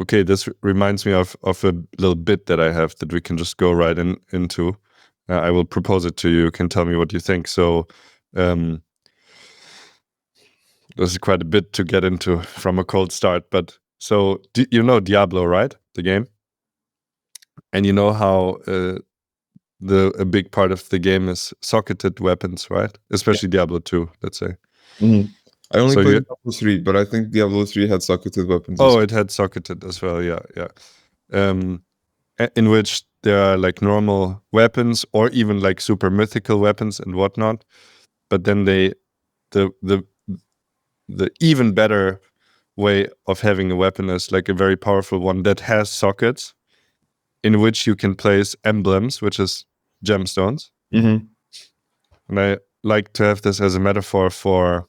okay, this reminds me of a little bit that I have that we can just go right into. I will propose it to you. You can tell me what you think. So this is quite a bit to get into from a cold start. But so you know Diablo, right? The game. And you know how a big part of the game is socketed weapons, right? Especially Diablo 2, let's say. Mm-hmm. I only So played Diablo 3, but I think Diablo 3 had socketed weapons. Oh, it had socketed as well, yeah. In which there are like normal weapons or even like super mythical weapons and whatnot. But then the even better way of having a weapon is like a very powerful one that has sockets in which you can place emblems, which is gemstones. Mm-hmm. And I like to have this as a metaphor for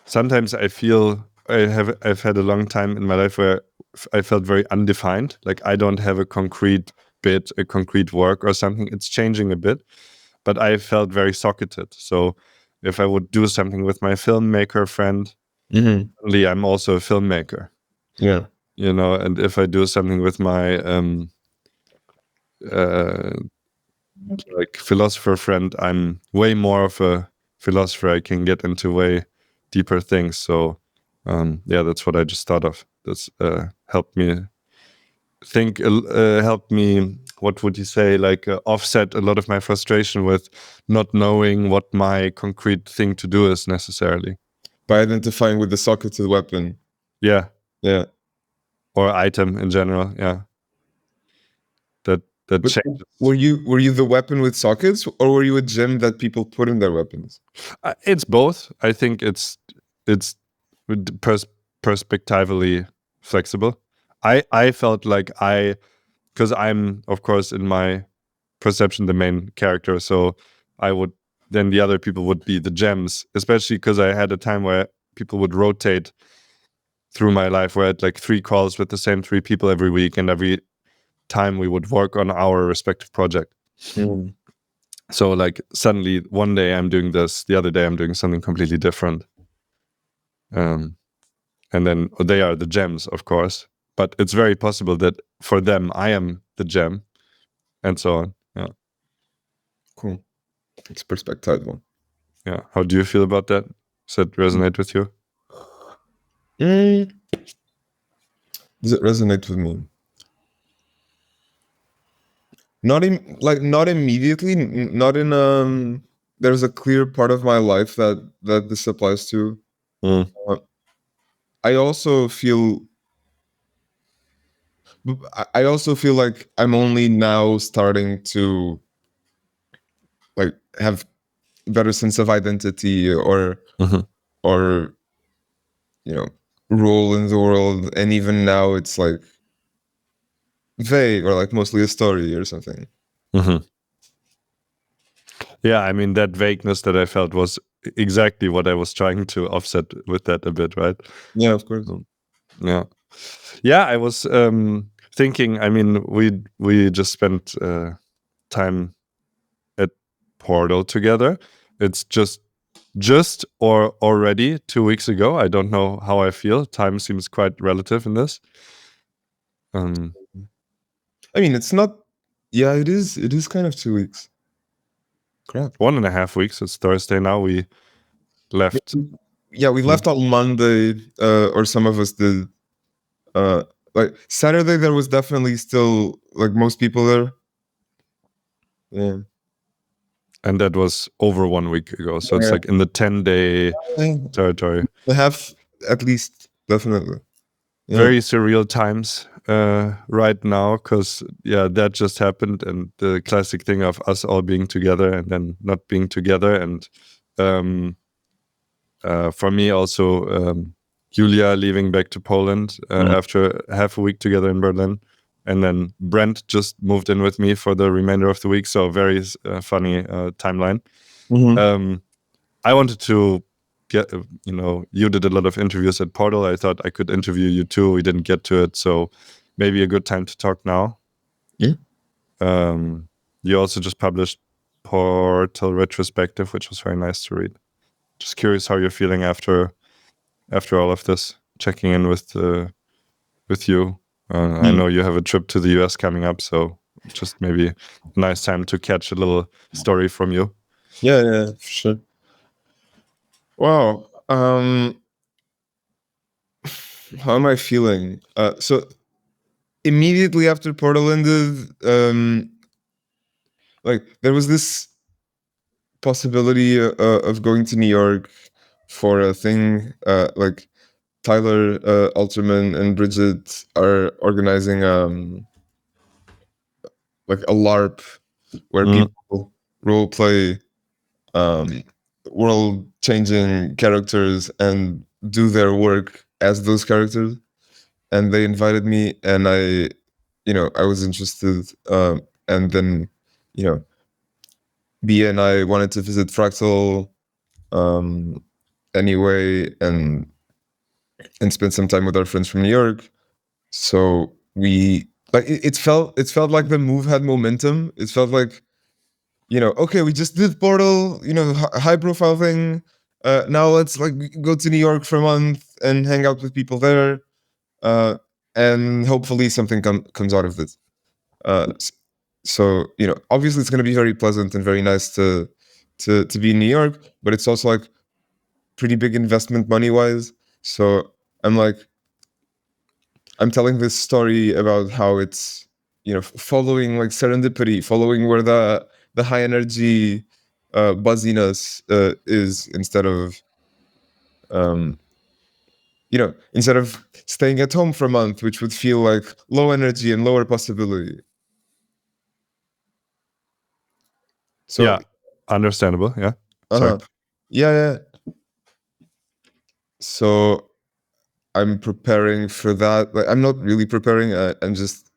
sometimes I feel I've had a long time in my life where I felt very undefined. Like I don't have a concrete bit, a concrete work or something. It's changing a bit, but I felt very socketed. So if I would do something with my filmmaker friend, suddenly I'm also a filmmaker. Yeah. You know, and if I do something with my like philosopher friend, I'm way more of a philosopher. I can get into way deeper things. So yeah, that's what I just thought of. That's helped me think, helped me, what would you say, like offset a lot of my frustration with not knowing what my concrete thing to do is necessarily. By identifying with the socketed weapon. Yeah. Yeah. Or item in general, yeah. That changes. Were you the weapon with sockets, or were you a gem that people put in their weapons? It's both. I think it's perspectively flexible. I felt like because I'm of course in my perception the main character, so I would then the other people would be the gems, especially because I had a time where people would rotate through my life where I had like 3 calls with the same 3 people every week, and every time we would work on our respective project. So like suddenly one day I'm doing this, the other day I'm doing something completely different. And then they are the gems, of course. But it's very possible that for them I am the gem, and so on. Yeah. Cool. It's perspective one. Yeah. How do you feel about that? Does that resonate with you? Does it resonate with me? Not immediately. Not in there's a clear part of my life that this applies to. I also feel like I'm only now starting to like have better sense of identity or you know, role in the world, and even now it's like vague or like mostly a story or something. Yeah, I mean that vagueness that I felt was exactly what I was trying to offset with that a bit, right? Yeah, of course. Yeah, I was thinking, I mean, we just spent time at Portal together. It's just or already 2 weeks ago. I don't know how I feel. Time seems quite relative in this. I mean, it's not. Yeah, it is. It is kind of 2 weeks. Crap. 1.5 weeks. It's Thursday now. We left. Yeah, we left on Monday, or some of us did. Like Saturday, there was definitely still like most people there. Yeah. And that was over 1 week ago. So it's like in the 10-day territory. They have at least, definitely. Yeah. Very surreal times right now, because that just happened, and the classic thing of us all being together and then not being together. And for me also, Julia leaving back to Poland after half a week together in Berlin. And then Brent just moved in with me for the remainder of the week. So very funny timeline. I wanted to get, you did a lot of interviews at Portal. I thought I could interview you too. We didn't get to it. So maybe a good time to talk now. Yeah. You also just published Portal Retrospective, which was very nice to read. Just curious how you're feeling after all of this. checking in with you. I know you have a trip to the US coming up, so just maybe a nice time to catch a little story from you. Yeah, for sure. Wow. How am I feeling? So immediately after Portal ended, like there was this possibility of going to New York for a thing. Like Tyler Alterman and Bridget are organizing like a LARP where people role play world changing characters and do their work as those characters. And they invited me, and I was interested. And then, Bia and I wanted to visit Fractal anyway, and spend some time with our friends from New York. So we like it felt like the move had momentum. It felt like, okay, we just did Portal, high profile thing. Now let's like go to New York for a month and hang out with people there, and hopefully something comes out of this. So obviously it's going to be very pleasant and very nice to be in New York, but it's also like pretty big investment money wise. So I'm telling this story about how it's following like serendipity, following where the high energy buzziness is, instead of staying at home for a month, which would feel like low energy and lower possibility. So yeah, understandable. Yeah. uh-huh. Sorry. Yeah. So I'm preparing for that. Like, I'm not really preparing. I'm just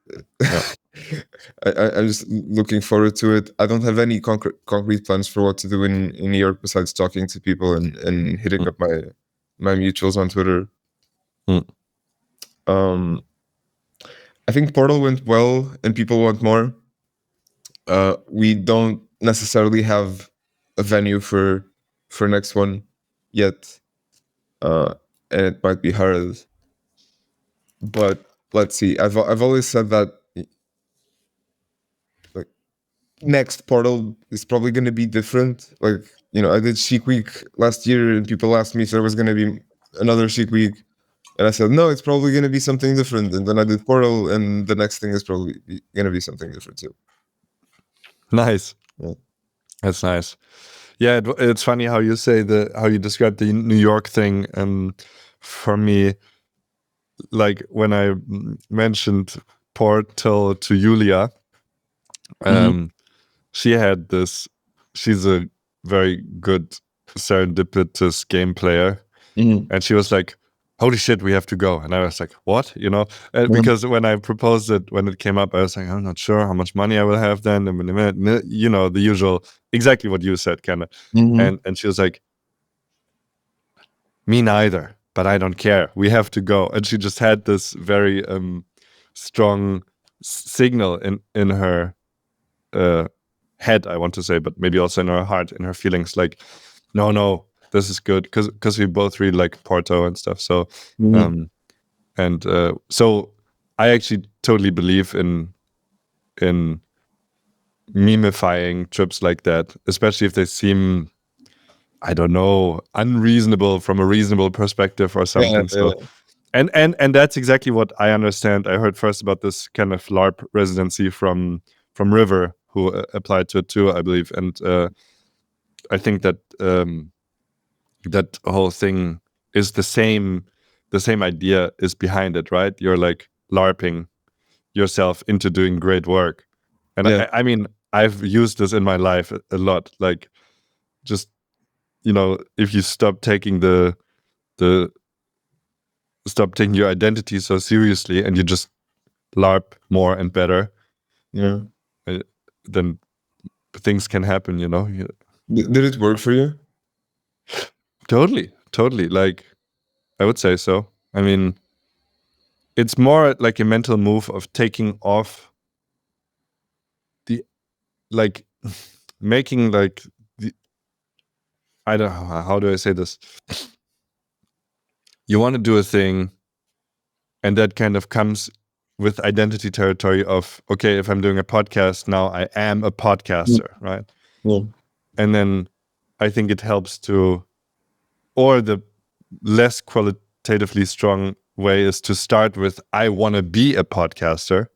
I'm just looking forward to it. I don't have any concrete plans for what to do in New York besides talking to people and hitting up my mutuals on Twitter. I think Portal went well and people want more. We don't necessarily have a venue for next one yet, and it might be hard. But let's see. I've always said that like next Portal is probably going to be different. Like, I did XiqWeek last year, and people asked me if there was going to be another XiqWeek, and I said no, it's probably going to be something different. And then I did Portal, and the next thing is probably going to be something different too. Nice. Yeah. That's nice. Yeah, it's funny how you say how you describe the New York thing. For me, like when I mentioned Portal to Julia, she had this. She's a very good serendipitous game player, and she was like, "Holy shit, we have to go!" And I was like, "What?" Because when I proposed it, when it came up, I was like, "I'm not sure how much money I will have then." The usual, exactly what you said, kind of. And she was like, "Me neither, but I don't care. We have to go." And she just had this very strong signal in her head, I want to say, but maybe also in her heart, in her feelings, like, no, this is good, because we both really like Porto and stuff. So, so I actually totally believe in memifying trips like that, especially if they seem, I don't know, unreasonable from a reasonable perspective or something. So, and that's exactly what I understand. I heard first about this kind of LARP residency from River, who applied to it too, I believe. And I think that that whole thing is the same idea is behind it, right? You're like LARPing yourself into doing great work. And I mean, I've used this in my life a lot. Like, just, if you stop taking stop taking your identity so seriously, and you just LARP more and better, then things can happen, Did it work for you? Totally. Like, I would say so. I mean, it's more like a mental move of taking off the, like, making like the, I don't know, how do I say this? you want to do a thing, and that kind of comes with identity territory of, okay, if I'm doing a podcast now, I am a podcaster, right? Yeah. And then I think it helps to, or the less qualitatively strong way is to start with, I want to be a podcaster.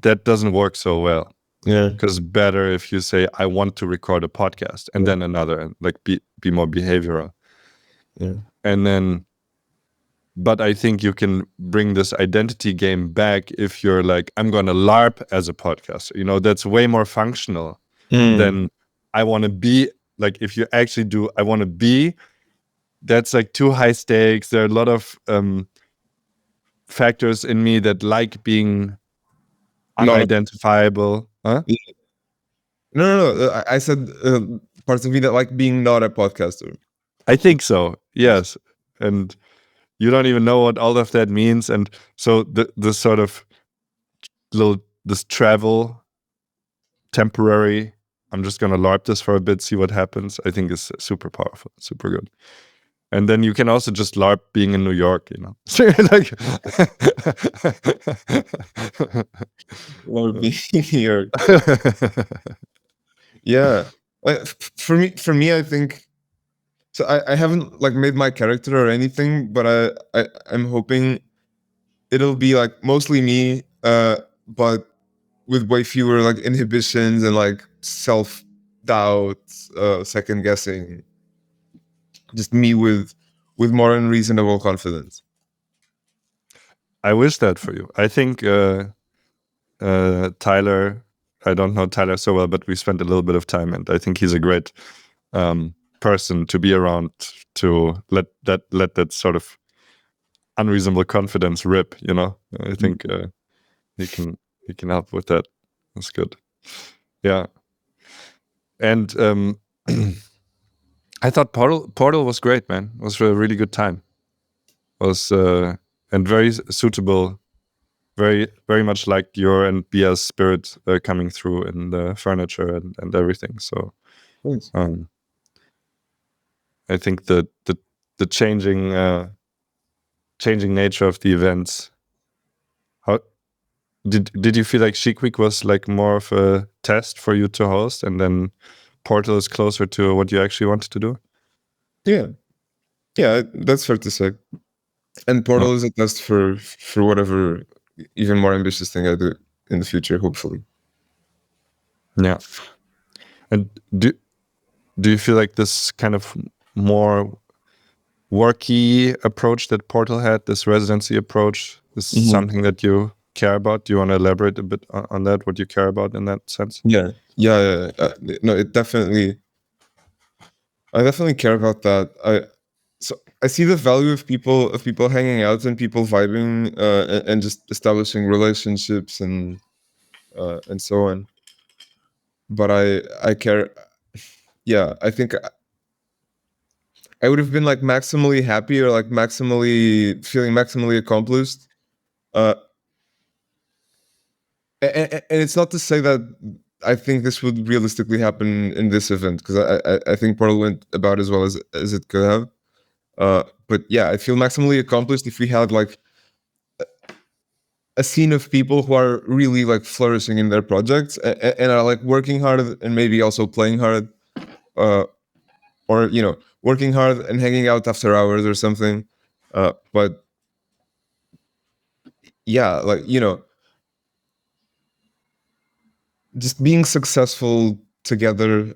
That doesn't work so well. Yeah. Because better if you say, I want to record a podcast, and then another, and like be more behavioral. Yeah. And then, but I think you can bring this identity game back if you're like, I'm going to LARP as a podcaster. You know, that's way more functional than I want to be. Like, if you actually do, I want to be, that's like too high stakes. There are a lot of factors in me that like being unidentifiable. Huh? No. I said parts of me that like being not a podcaster. I think so. Yes. And you don't even know what all of that means. And so this sort of this travel, temporary, I'm just going to LARP this for a bit, see what happens, I think is super powerful, super good. And then you can also just LARP being in New York, you know. Like, LARP being in New York. Yeah. Like, for me, I think so. I haven't like made my character or anything, but I'm hoping it'll be like mostly me, but with way fewer like inhibitions and like self doubt, second guessing. Just me with more unreasonable confidence. I wish that for you. I think Tyler, I don't know Tyler so well, but we spent a little bit of time, and I think he's a great person to be around to let that sort of unreasonable confidence rip. You know, I think he can help with that. That's good. Yeah, and I thought Portal was great, man. It was a really good time. It was and very suitable. Very much like your and Bia's spirit coming through in the furniture and everything. So I think the changing nature of the events. How did you feel like XiqWeek was like more of a test for you to host, and then Portal is closer to what you actually wanted to do? Yeah, that's fair to say. And Portal is a test for whatever even more ambitious thing I do in the future, hopefully. Yeah. And do you feel like this kind of more worky approach that Portal had, this residency approach, is something that you care about? Do you want to elaborate a bit on that? What you care about in that sense? Yeah. No, I definitely care about that. I see the value of people hanging out and people vibing and just establishing relationships and so on. But I care. Yeah, I think I would have been like maximally happy or like maximally feeling maximally accomplished. And it's not to say that I think this would realistically happen in this event, because I think Portal went about as well as it could have. But yeah, I feel maximally accomplished if we had like a scene of people who are really like flourishing in their projects and are like working hard and maybe also playing hard, or you know, working hard and hanging out after hours or something. But yeah, like, you know, just being successful together,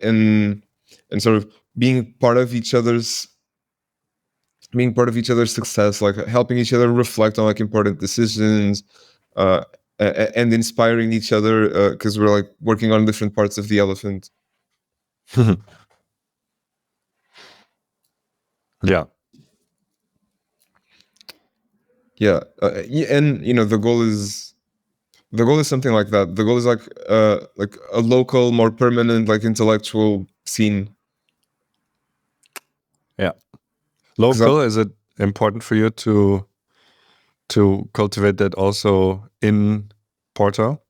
and sort of being part of each other's success, like helping each other reflect on like important decisions, and inspiring each other, because we're like working on different parts of the elephant. Yeah. Yeah, and you know, the goal is something like that. The goal is like a local, more permanent, like intellectual scene. Yeah. Local, is it important for you to cultivate that also in Porto?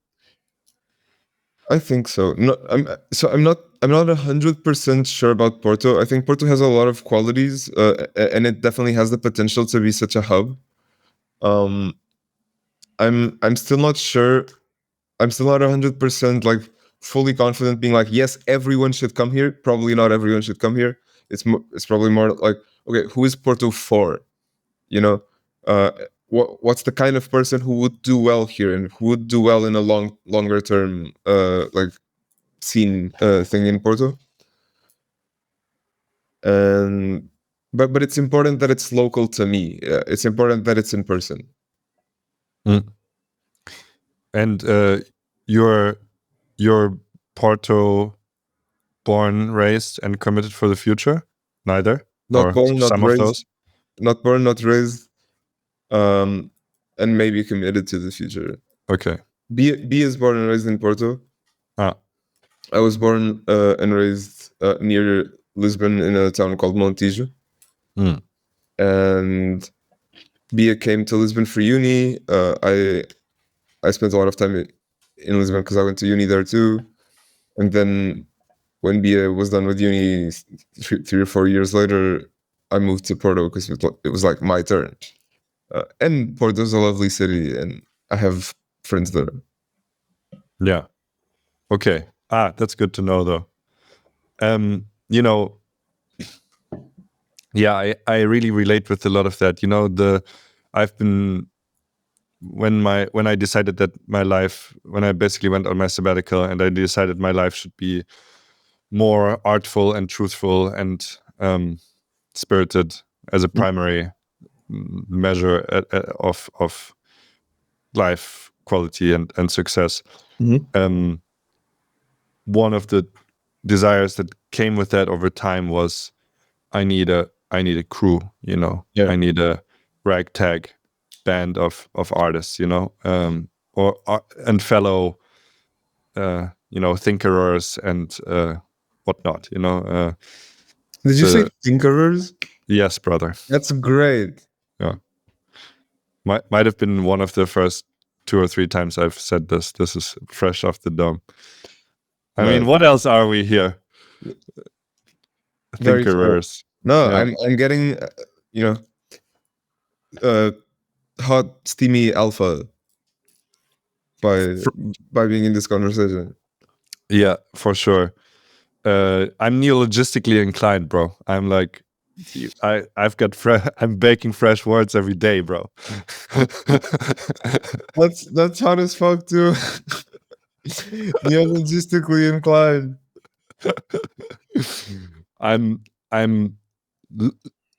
I think so. No, I'm not 100% sure about Porto. I think Porto has a lot of qualities, and it definitely has the potential to be such a hub. Um, I'm still not sure. I'm still not 100% like fully confident being like, yes, everyone should come here. Probably not everyone should come here. It's probably more like, okay, who is Porto for? You know, uh, what's the kind of person who would do well here and who would do well in a longer term like scene thing in Porto? And but it's important that it's local to me. It's important that it's in person. Mm. And you're Porto born, raised, and committed for the future? Neither? Not Or born, not some of raised. those? Not born, not raised. And maybe committed to the future. Okay. B is born and raised in Porto. Ah. I was born and raised near Lisbon in a town called Montijo. Mm. And Bia came to Lisbon for uni. I spent a lot of time in Lisbon because I went to uni there too. And then when Bia was done with uni, 3 or 4 years later, I moved to Porto because it was like my turn. And Porto's a lovely city, and I have friends there. Yeah. Okay. That's good to know, though. You know, yeah, I really relate with a lot of that. You know, I've been when I decided that my life, when I basically went on my sabbatical and I decided my life should be more artful and truthful and spirited as a primary measure of life quality and success. Mm-hmm. One of the desires that came with that over time was I need a crew, you know. Yeah. I need a ragtag band of artists, you know, or and fellow you know, thinkerers and whatnot, you know. Did you say tinkerers? Yes, brother. That's great. Yeah, might have been one of the first 2 or 3 times I've said this. This is fresh off the dome. I mean, what else are we here? Very fair. Thinkerers. No, Yeah. I'm getting you know hot steamy alpha by being in this conversation. Yeah, for sure. I'm neologistically inclined, bro. I'm like, I've got I'm baking fresh words every day, bro. That's hot as fuck too. Neologistically inclined. I'm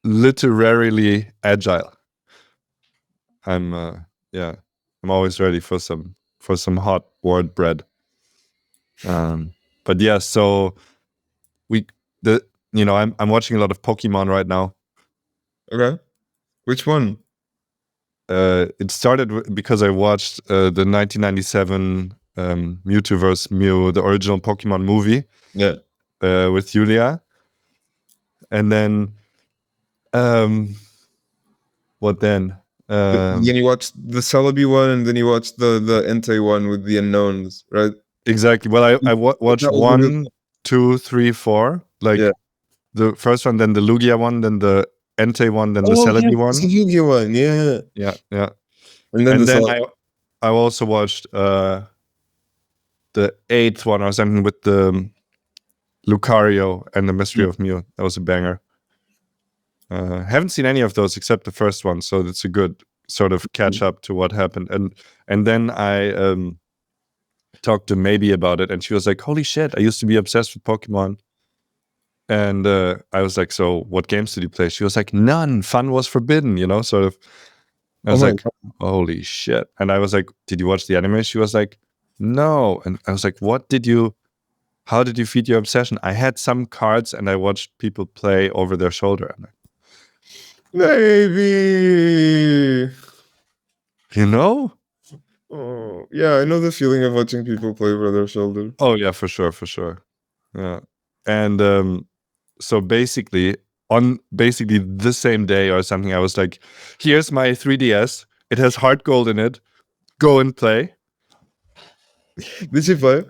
literarily agile. I'm yeah. I'm always ready for some hot word bread. But yeah, so I'm watching a lot of Pokemon right now. Okay. Which one? It started because I watched the 1997 Mewtwo vs. Mew, the original Pokemon movie. Yeah. With Julia. And then what then? Then you watched the Celebi one, and then you watched the Entei one with the unknowns, right? Exactly. Well, I watched 1, 2, 3, 4. Like the first one, then the Lugia one, then the Entei one, then the Celebi one. The Lugia one, yeah. Yeah. And then I also watched the 8th one or something with the Lucario and the Mystery of Mew. That was a banger. Haven't seen any of those except the first one, so it's a good sort of catch up to what happened. And then I talked to Maybe about it, and she was like, "Holy shit! I used to be obsessed with Pokemon." And I was like, "So, what games did you play?" She was like, "None. Fun was forbidden." You know, sort of. I was like, "Holy shit!" And I was like, "Did you watch the anime?" She was like, "No." And I was like, how did you feed your obsession? I had some cards, and I watched people play over their shoulder. I'm like, maybe. You know? Oh, yeah, I know the feeling of watching people play over their shoulder. Oh yeah, for sure. Yeah. And so basically on the same day or something, I was like, here's my 3DS. It has heart gold in it. Go and play. Did you play?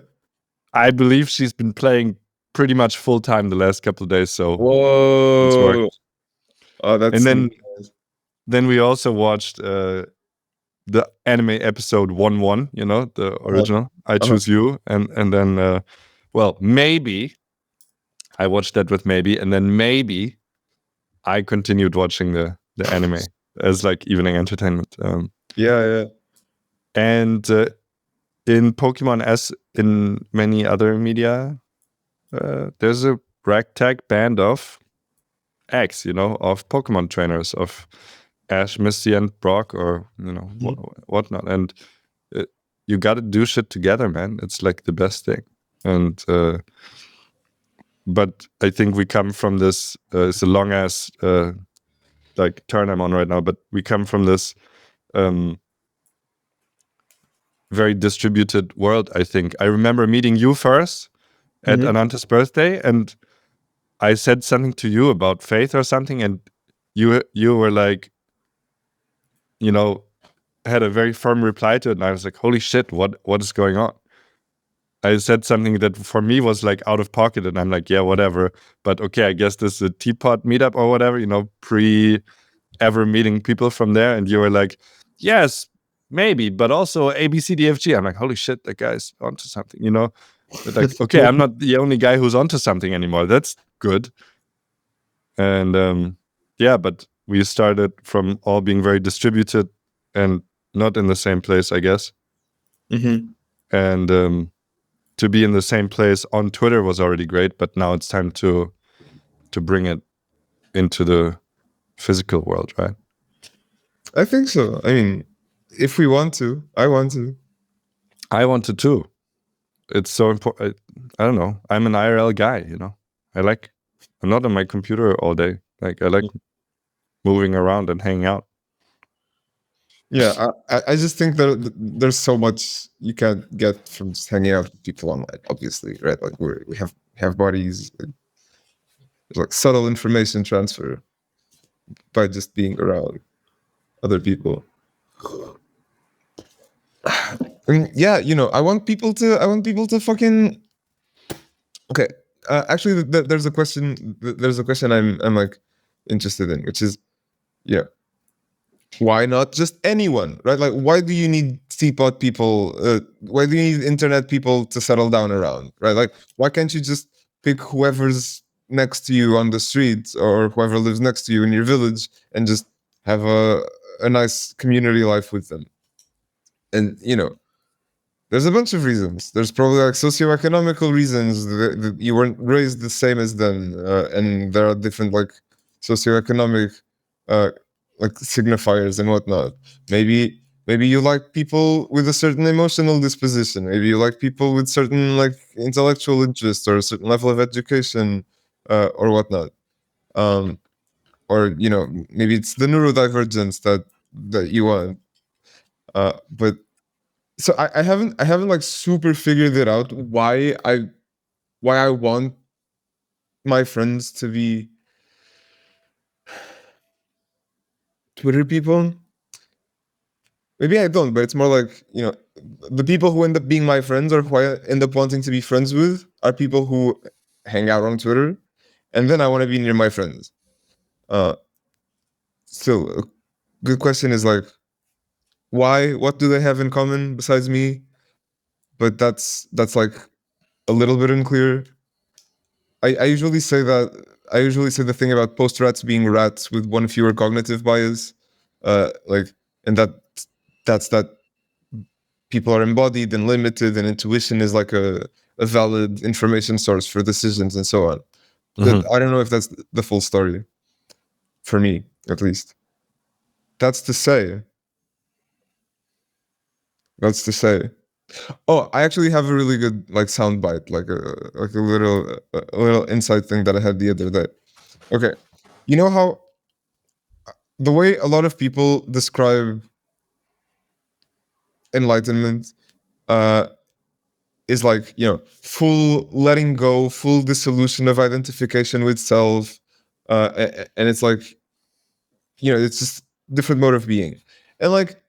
I believe she's been playing pretty much full time the last couple of days. So it's Whoa! worked. Oh, that's And then we also watched the anime episode 1-1. You know, the original. I Choose You, and then well, maybe I watched that with maybe, and then maybe I continued watching the anime as like evening entertainment. yeah. And in Pokemon, as in many other media, there's a ragtag band of X, you know, of Pokemon trainers, of Ash, Misty, and Brock, or you know, whatnot. And you got to do shit together, man. It's like the best thing. And but I think we come from this. It's a long ass like turn I'm on right now, but we come from this very distributed world. I think I remember meeting you first at Ananta's birthday, and I said something to you about faith or something, and you were like, you know, had a very firm reply to it, and I was like, holy shit, what is going on? I said something that for me was like out of pocket, and I'm like, yeah, whatever. But okay, I guess this is a teapot meetup or whatever, you know, pre ever meeting people from there. And you were like, yes, maybe, but also ABCDFG. I'm like, holy shit, that guy's onto something, you know? Like, okay, I'm not the only guy who's onto something anymore. That's good. And yeah, but we started from all being very distributed and not in the same place, I guess. And to be in the same place on Twitter was already great, but now it's time to bring it into the physical world, right? I think so. I mean, if we want to, I want to. I want to too. It's so important. I don't know. I'm an IRL guy, you know. I'm not on my computer all day. Like I like moving around and hanging out. Yeah, I just think that there's so much you can get from just hanging out with people online. Obviously, right? Like we have bodies, like subtle information transfer by just being around other people. Yeah, you know, I want people to fucking. Okay, actually, there's a question. There's a question I'm like interested in, which is, yeah, why not just anyone, right? Like, why do you need teapot people? Why do you need internet people to settle down around, right? Like, why can't you just pick whoever's next to you on the street or whoever lives next to you in your village and just have a nice community life with them? And you know, there's a bunch of reasons. There's probably like socioeconomical reasons that you weren't raised the same as them, and there are different like socioeconomic uh, like signifiers and whatnot. Maybe you like people with a certain emotional disposition. Maybe you like people with certain like intellectual interests or a certain level of education or whatnot. Um, or you know, maybe it's the neurodivergence that you want. But so I haven't like super figured it out why I want my friends to be Twitter people. Maybe I don't, but it's more like, you know, the people who end up being my friends or who I end up wanting to be friends with are people who hang out on Twitter, and then I want to be near my friends. Still, a good question is like, why? What do they have in common besides me? But that's like a little bit unclear. I usually say the thing about post rats being rats with one fewer cognitive bias, like, and that's that people are embodied and limited, and intuition is like a valid information source for decisions and so on. But I don't know if that's the full story, for me at least. That's to say. Oh, I actually have a really good like soundbite, like a little insight thing that I had the other day. Okay, you know how the way a lot of people describe enlightenment is like, you know, full letting go, full dissolution of identification with self, and it's like, you know, it's just different mode of being, and like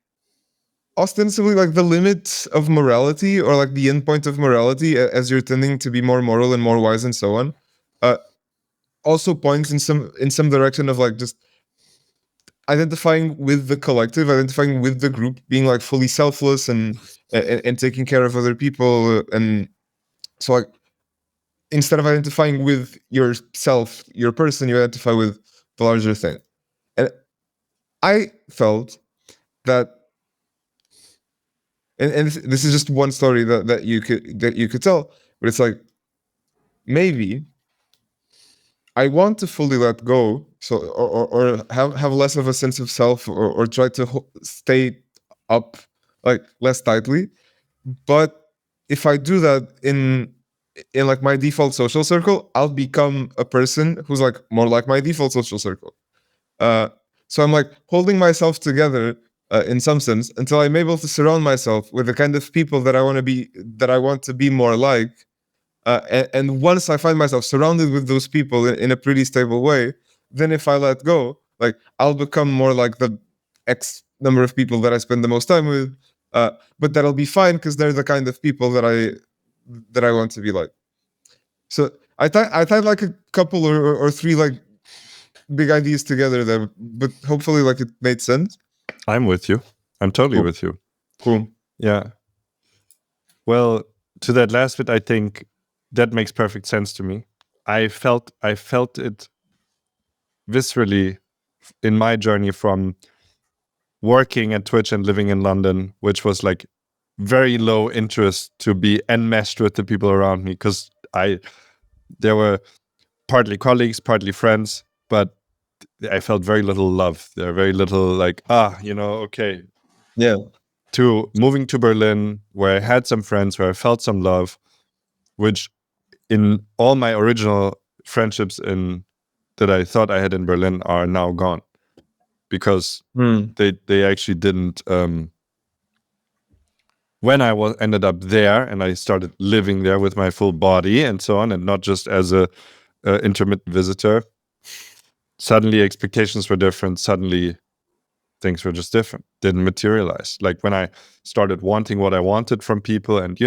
ostensibly like the limit of morality, or like the end point of morality, as you're tending to be more moral and more wise and so on, also points in some direction of like just identifying with the collective, identifying with the group, being like fully selfless and taking care of other people. And so like instead of identifying with yourself, your person, you identify with the larger thing. And I felt that, and this is just one story that you could tell, but it's like, maybe I want to fully let go, so or have less of a sense of self, or try to stay up like less tightly. But if I do that in like my default social circle, I'll become a person who's like more like my default social circle. Uh, so I'm like holding myself together in some sense until I'm able to surround myself with the kind of people that I want to be more like. And once I find myself surrounded with those people in a pretty stable way, then if I let go, like I'll become more like the X number of people that I spend the most time with. But that'll be fine because they're the kind of people that I want to be like. So I tied like a couple or three like big ideas together there, but hopefully like it made sense. I'm with you. I'm totally Cool. with you. Cool. Yeah. Well, to that last bit, I think that makes perfect sense to me. I felt it viscerally in my journey from working at Twitch and living in London, which was like very low interest to be enmeshed with the people around me, because there were partly colleagues, partly friends, but I felt very little love. There very little like, okay. Yeah. To moving to Berlin, where I had some friends, where I felt some love, which in all my original friendships that I thought I had in Berlin are now gone, because they actually didn't. When I ended up there and I started living there with my full body and so on, and not just as a intermittent visitor, suddenly expectations were different. Suddenly things were just different, didn't materialize. Like when I started wanting what I wanted from people, and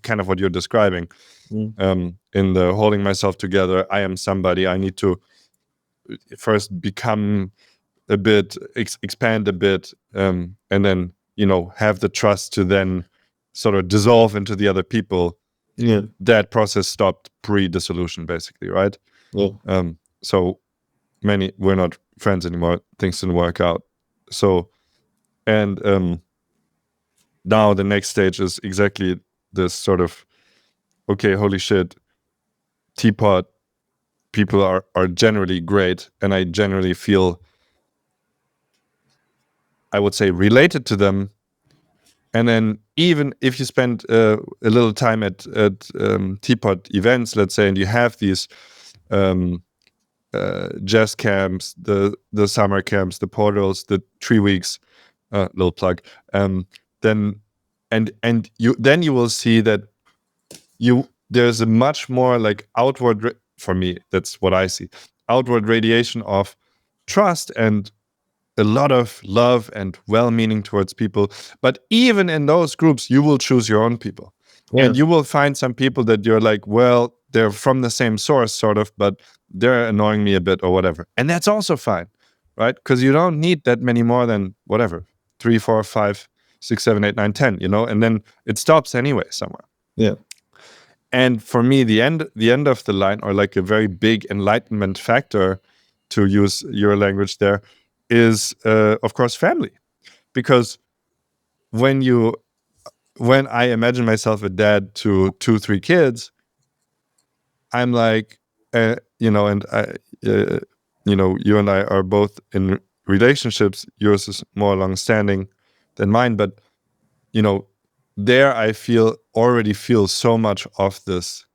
kind of what you're describing, in the holding myself together, I am somebody, I need to first become a bit, expand a bit, and then have the trust to then sort of dissolve into the other people. Yeah. That process stopped pre-dissolution, basically, right? Yeah. So we're not friends anymore. Things didn't work out. So, and now the next stage is exactly this sort of, okay, holy shit, tpot people are generally great, and I generally feel, I would say, related to them. And then even if you spend a little time at tpot events, let's say, and you have these jazz camps, the summer camps, the portals, the 3 weeks, little plug, then you will see that there's a much more like outward, for me, that's what I see, outward radiation of trust and a lot of love and well-meaning towards people. But even in those groups, you will choose your own people. Yeah. And you will find some people that you're like, well, they're from the same source, sort of, but they're annoying me a bit or whatever. And that's also fine, right? Because you don't need that many more than whatever, 3, 4, 5, 6, 7, 8, 9, 10, and then it stops anyway somewhere. Yeah. And for me, the end of the line, or like a very big enlightenment factor, to use your language there, is of course family. Because when I imagine myself a dad to 2, 3 kids, I'm like, and I, you and I are both in relationships. Yours is more long-standing than mine, but there I already feel so much of this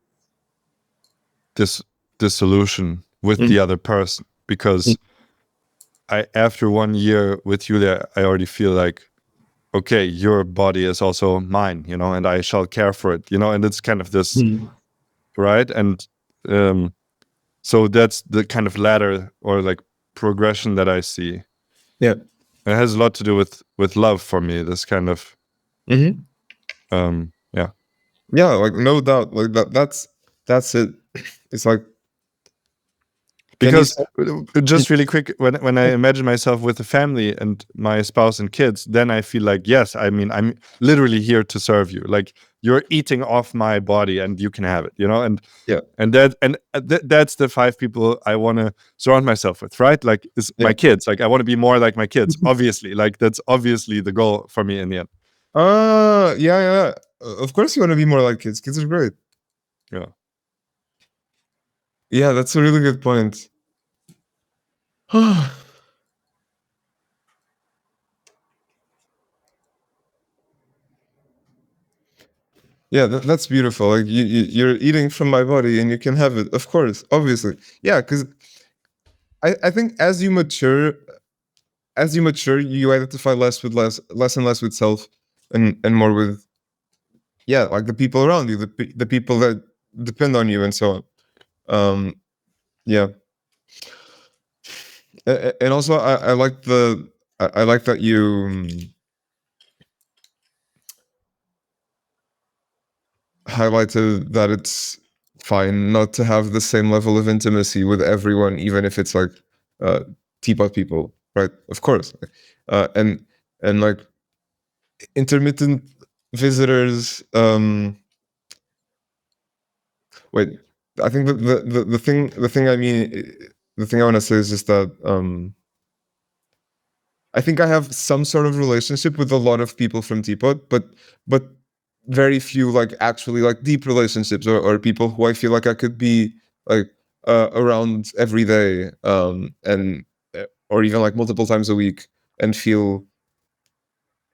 dissolution with the other person, because after 1 year with you there, I already feel like, okay, your body is also mine, and I shall care for it, and it's kind of this, right? And so that's the kind of ladder or like progression that I see. Yeah. It has a lot to do with love for me, this kind of Yeah. Yeah, like no doubt, like that's it. It's like, can you Because just really quick, when I imagine myself with a family and my spouse and kids, then I feel like, yes, I mean, I'm literally here to serve you. Like, you're eating off my body and you can have it, and yeah, that's the 5 people I want to surround myself with, right? Like, is yeah. my kids. Like, I want to be more like my kids, obviously. Like, that's obviously the goal for me in the end. Yeah. Of course you want to be more like kids. Kids are great. Yeah. Yeah, that's a really good point. Yeah, that's beautiful. Like you're eating from my body and you can have it. Of course, obviously. Yeah, because I think as you mature, you identify less and less with self, and more with, yeah, like the people around you, the people that depend on you, and so on. Yeah, and also I like I like that you highlighted that it's fine not to have the same level of intimacy with everyone, even if it's like uh, teapot people, right? Of course, and like intermittent visitors. Wait, I think the thing I mean, the thing I want to say is just that I think I have some sort of relationship with a lot of people from Teapot, but very few like actually like deep relationships, or people who I feel like I could be like around every day, and or even like multiple times a week, and feel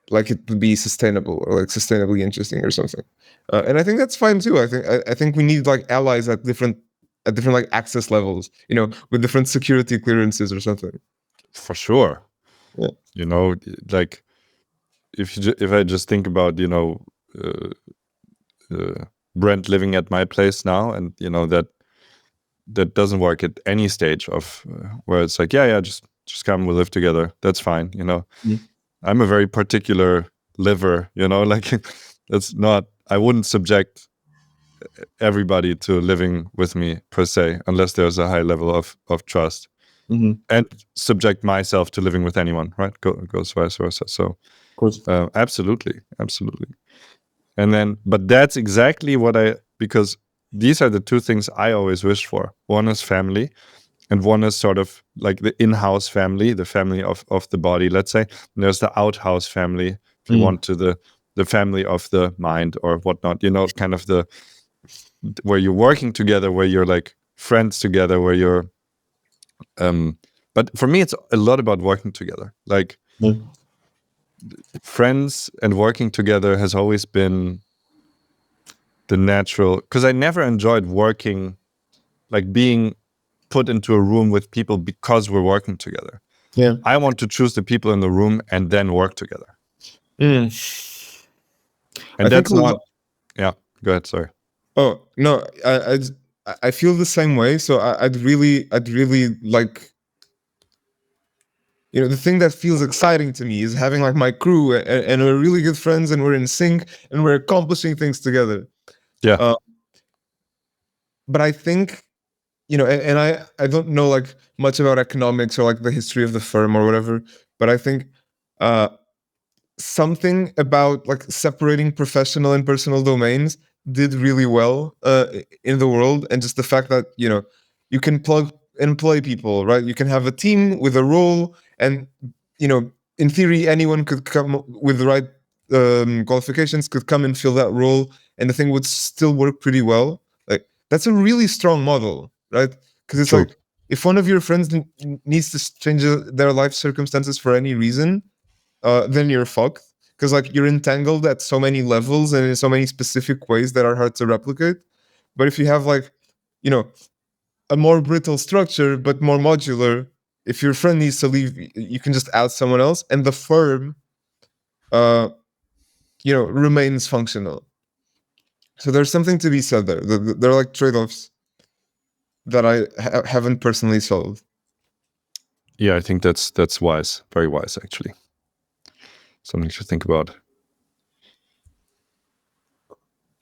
like it would be sustainable, or like sustainably interesting or something. And I think that's fine too. I think we need like allies at different like access levels, with different security clearances or something. For sure. Yeah. Like, if I just think about, Brent living at my place now, and that doesn't work at any stage of where it's like, yeah, just come, we'll live together. That's fine. I'm a very particular liver, like that's not, I wouldn't subject everybody to living with me per se, unless there's a high level of trust, and subject myself to living with anyone, right? Goes vice versa. So, Of course. absolutely. And then, but that's exactly because these are the 2 things I always wish for. One is family, and one is sort of like the in-house family, the family of the body, let's say. And there's the outhouse family, if you want, to the family of the mind or whatnot, kind of where you're working together, where you're like friends together, where you're, but for me, it's a lot about working together. Like, friends and working together has always been the natural, because I never enjoyed working, like being put into a room with people because we're working together. Yeah. I want to choose the people in the room and then work together. And that's not. Yeah, go ahead. Sorry. Oh no, I feel the same way. So I'd really like, the thing that feels exciting to me is having like my crew, and we're really good friends, and we're in sync, and we're accomplishing things together. Yeah. But I think, and I don't know like much about economics or like the history of the firm or whatever, but I think something about like separating professional and personal domains did really well in the world. And just the fact that you can plug and play people, right? You can have a team with a role, and in theory anyone could come with the right qualifications, could come and fill that role, and the thing would still work pretty well. Like, that's a really strong model, right? Because it's True. like, if one of your friends needs to change their life circumstances for any reason, then you're fucked, because like you're entangled at so many levels and in so many specific ways that are hard to replicate. But if you have like, a more brittle structure but more modular, if your friend needs to leave, you can just add someone else, and the firm, remains functional. So there's something to be said there. There are like trade-offs that I haven't personally solved. Yeah, I think that's wise, very wise, actually. Something to think about.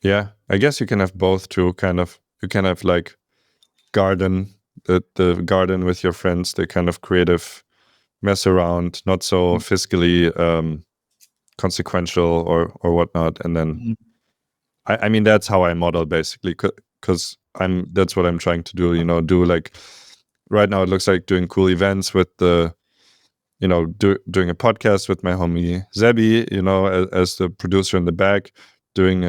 Yeah, I guess you can have both too. Kind of, you can have like garden, the garden with your friends, the kind of creative mess around, not so fiscally consequential or whatnot. And then, I mean, that's how I model basically, because that's what I'm trying to do. Do like right now it looks like doing cool events with the, doing a podcast with my homie Zebi, as the producer in the back, doing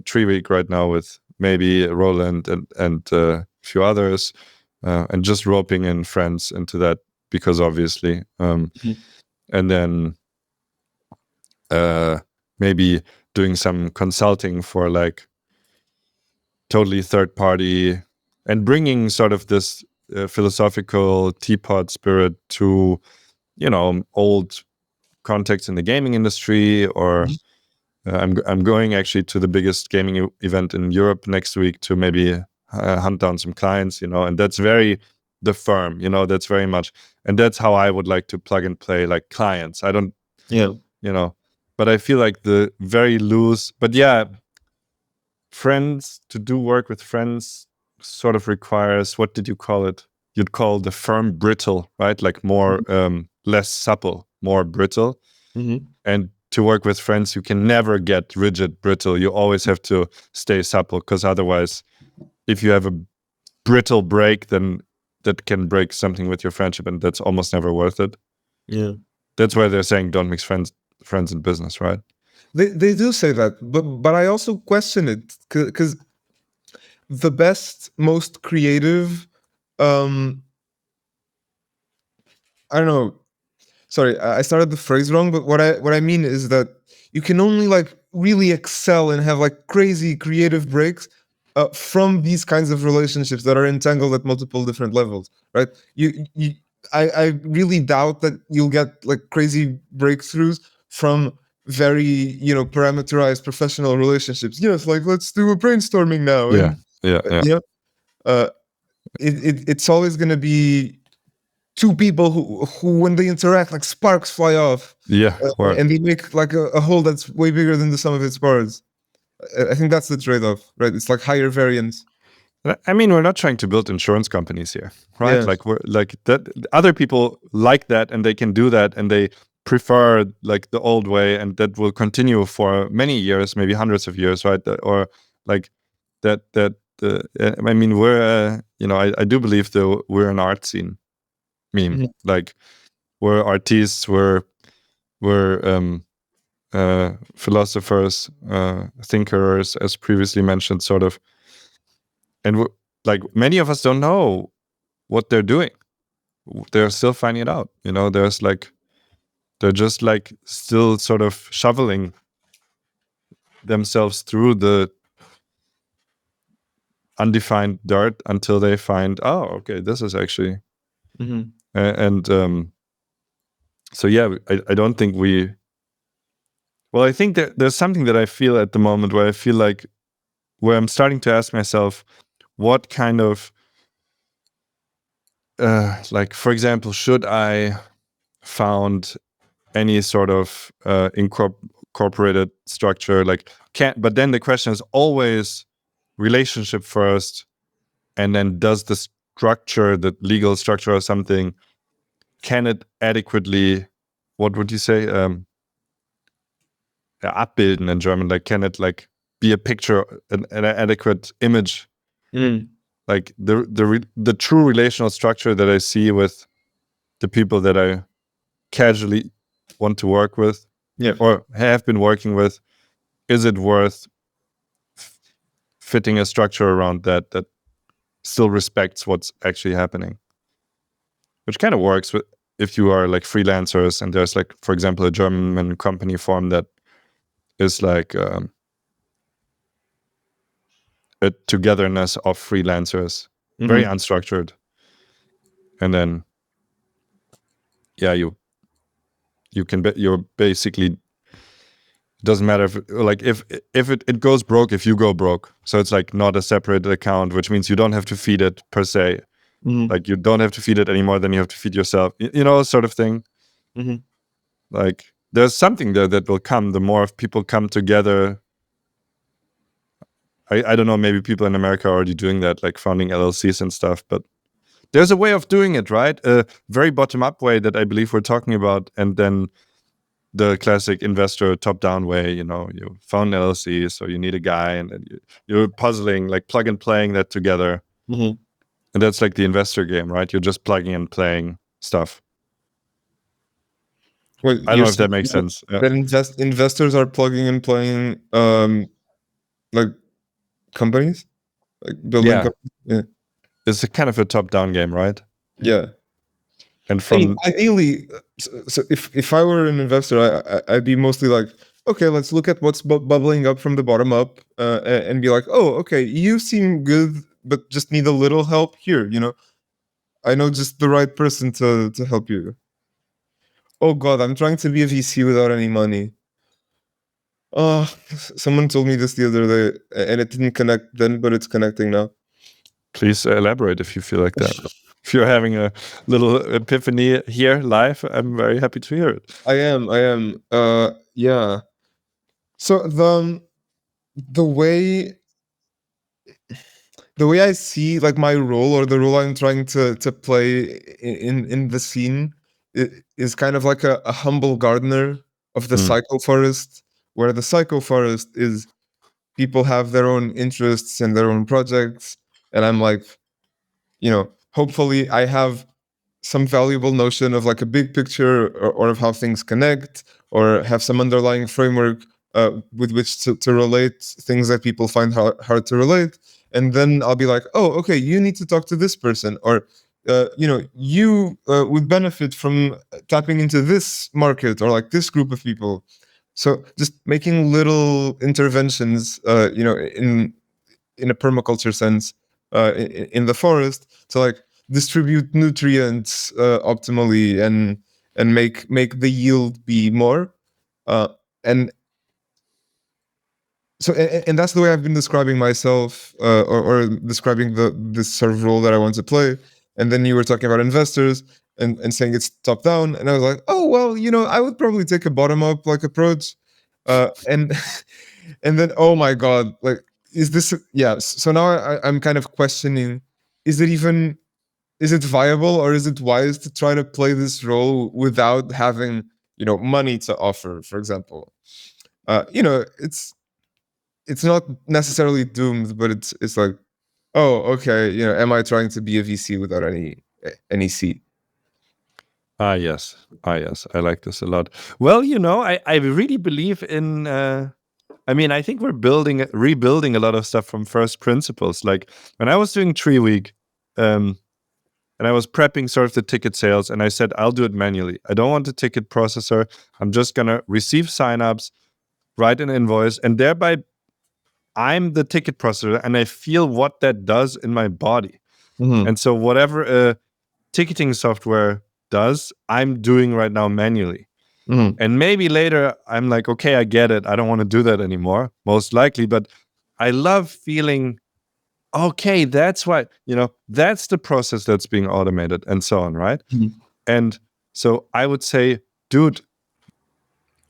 Tree Week right now with maybe Roland and a few others, and just roping in friends into that because obviously, and then maybe doing some consulting for like totally third party and bringing sort of this philosophical teapot spirit to old contacts in the gaming industry, or I'm going actually to the biggest gaming event in Europe next week to maybe hunt down some clients, and that's very the firm, that's very much, and that's how I would like to plug and play like clients. I don't, but I feel like the very loose, but yeah, friends, to do work with friends sort of requires, what did you call it? You'd call the firm brittle, right? Like more, less supple, more brittle. And to work with friends, you can never get rigid, brittle. You always have to stay supple, because otherwise, if you have a brittle break, then that can break something with your friendship, and that's almost never worth it. Yeah. That's why they're saying don't mix friends in business, right? They do say that, but I also question it, because the best, most creative, I don't know. Sorry, I started the phrase wrong, but what I mean is that you can only like really excel and have like crazy creative breaks from these kinds of relationships that are entangled at multiple different levels, right? I really doubt that you'll get like crazy breakthroughs from very parameterized professional relationships. It's like, let's do a brainstorming now, Yeah, and uh, it's always going to be two people who when they interact, like sparks fly off. Yeah, and they make like a whole that's way bigger than the sum of its parts. I think that's the trade-off, right? It's like higher variance. I mean, we're not trying to build insurance companies here, right? Yeah. Like we're like that. Other people like that, and they can do that, and they prefer like the old way, and that will continue for many years, maybe hundreds of years, right? Or like that. I mean, we're I do believe though we're an art scene. Like we're artists, we're philosophers, thinkers, as previously mentioned, sort of. And like many of us don't know what they're doing. They're still finding it out. They're just like still sort of shoveling themselves through the undefined dirt until they find, oh, okay, this is actually. So yeah, I don't think we. Well, I think that there's something that I feel at the moment where I feel like where I'm starting to ask myself, what kind of like, for example, should I found any sort of incorporated structure? Like, but then the question is always relationship first, and then does the structure, the legal structure or something, can it adequately, what would you say, abbilden in German? Like, can it like be a picture, an adequate image? Like the true relational structure that I see with the people that I casually want to work with, or have been working with, is it worth fitting a structure around that still respects what's actually happening? Which kind of works with if you are like freelancers, and there's like, for example, a German company form that is like a togetherness of freelancers, very unstructured, and then you're basically, doesn't matter if it goes broke if you go broke. So it's like not a separate account, which means you don't have to feed it per se. Like you don't have to feed it any more than you have to feed yourself, sort of thing. Like there's something there that will come the more people come together I don't know, maybe people in America are already doing that, like founding LLCs and stuff, but there's a way of doing it, right? A very bottom-up way that I believe we're talking about, and then the classic investor top-down way. You found an LLC, so you need a guy, and then you're puzzling, like plug and playing that together. Mm-hmm. And that's like the investor game, right? You're just plugging and playing stuff. Well, I don't know if that makes sense. Yeah. That investors are plugging and playing, like companies, like building. Yeah. Yeah. It's a kind of a top-down game, right? Yeah. And from ideally, so if I were an investor, I'd be mostly like, okay, let's look at what's bubbling up from the bottom up, and be like, oh, okay, you seem good, but just need a little help here. I know just the right person to help you. Oh God, I'm trying to be a VC without any money. Oh, someone told me this the other day, and it didn't connect then, but it's connecting now. Please elaborate if you feel like that. If you're having a little epiphany here live, I'm very happy to hear it. I am. Yeah. So the way I see like my role, or the role I'm trying to play in the scene, is kind of like a humble gardener of the psycho forest, where the psycho forest is people have their own interests and their own projects, and I'm like, hopefully I have some valuable notion of like a big picture, or of how things connect, or have some underlying framework with which to relate things that people find hard to relate. And then I'll be like, oh, okay, you need to talk to this person, or you would benefit from tapping into this market, or like this group of people. So just making little interventions, in a permaculture sense, in the forest, to like distribute nutrients optimally, and make the yield be more, and so and that's the way I've been describing myself, or describing this sort of role that I want to play. And then you were talking about investors, and saying it's top down, and I was like, oh well, I would probably take a bottom up like approach, and and then, oh my God, like, is this, yeah, so now I'm kind of questioning, is it viable, or is it wise to try to play this role without having money to offer, for example. It's not necessarily doomed, but it's like, oh, okay, am I trying to be a VC without any seat? Yes, I like this a lot. Well, I really believe in I think we're rebuilding a lot of stuff from first principles. Like when I was doing XiqWeek, and I was prepping sort of the ticket sales, and I said, I'll do it manually. I don't want a ticket processor. I'm just gonna receive signups, write an invoice, and thereby I'm the ticket processor, and I feel what that does in my body. Mm-hmm. And so whatever a ticketing software does, I'm doing right now manually. Mm-hmm. And maybe later I'm like, okay, I get it. I don't want to do that anymore, most likely. But I love feeling, okay, that's why, that's the process that's being automated, and so on, right? Mm-hmm. And so I would say, dude,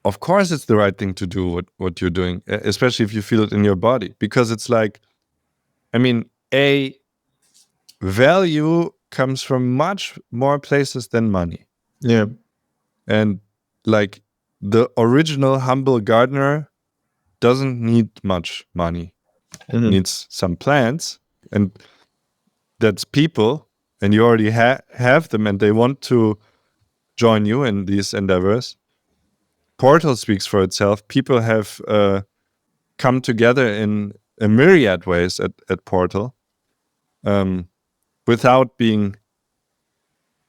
of course it's the right thing to do what you're doing, especially if you feel it in your body, because it's like, a value comes from much more places than money. Yeah. And like the original humble gardener doesn't need much money. Mm-hmm. Needs some plants, and that's people, and you already have them, and they want to join you in these endeavors. Portal speaks for itself. People have come together in a myriad ways at Portal, without being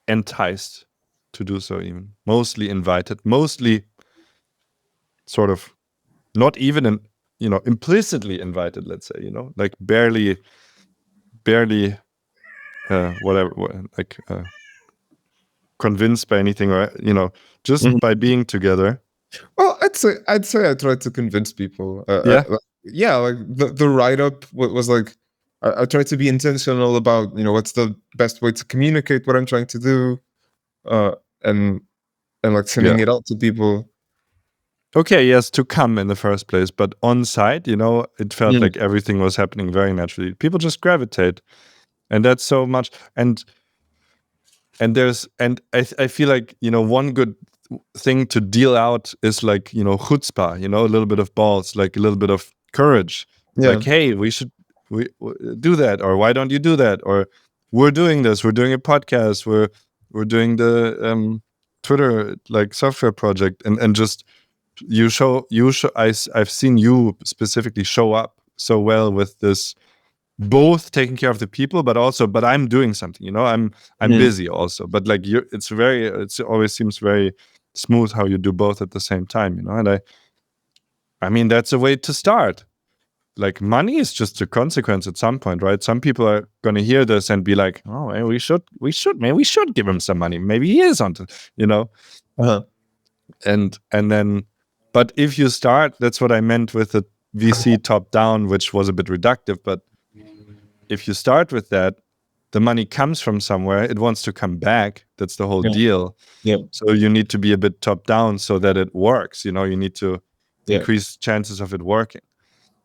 enticed to do so, even mostly invited, mostly sort of not even implicitly invited, let's say, like barely whatever, like convinced by anything, or just Mm-hmm. by being together. Well, I'd say I tried to convince people. Yeah. Like the write up was like, I tried to be intentional about what's the best way to communicate what I'm trying to do, and like sending it out to people. okay, yes, to come in the first place, but on site, it felt like everything was happening very naturally. People just gravitate, and that's so much. And I feel like one good thing to deal out is like chutzpah, a little bit of balls, like a little bit of courage. Yeah. Like, hey, we do that, or why don't you do that, or we're doing this, we're doing a podcast, we're doing the Twitter like software project, and just I've seen you specifically show up so well with this, both taking care of the people, but I'm doing something, I'm busy also, but like it always seems very smooth how you do both at the same time, and I mean, that's a way to start. Like, money is just a consequence at some point, right? Some people are going to hear this and be like, oh, man, we should give him some money. Maybe he is on, Uh-huh. and then, but if you start, that's what I meant with the VC top down, which was a bit reductive, but if you start with that, the money comes from somewhere, it wants to come back. That's the whole deal. Yeah. So you need to be a bit top down so that it works. You need to increase chances of it working.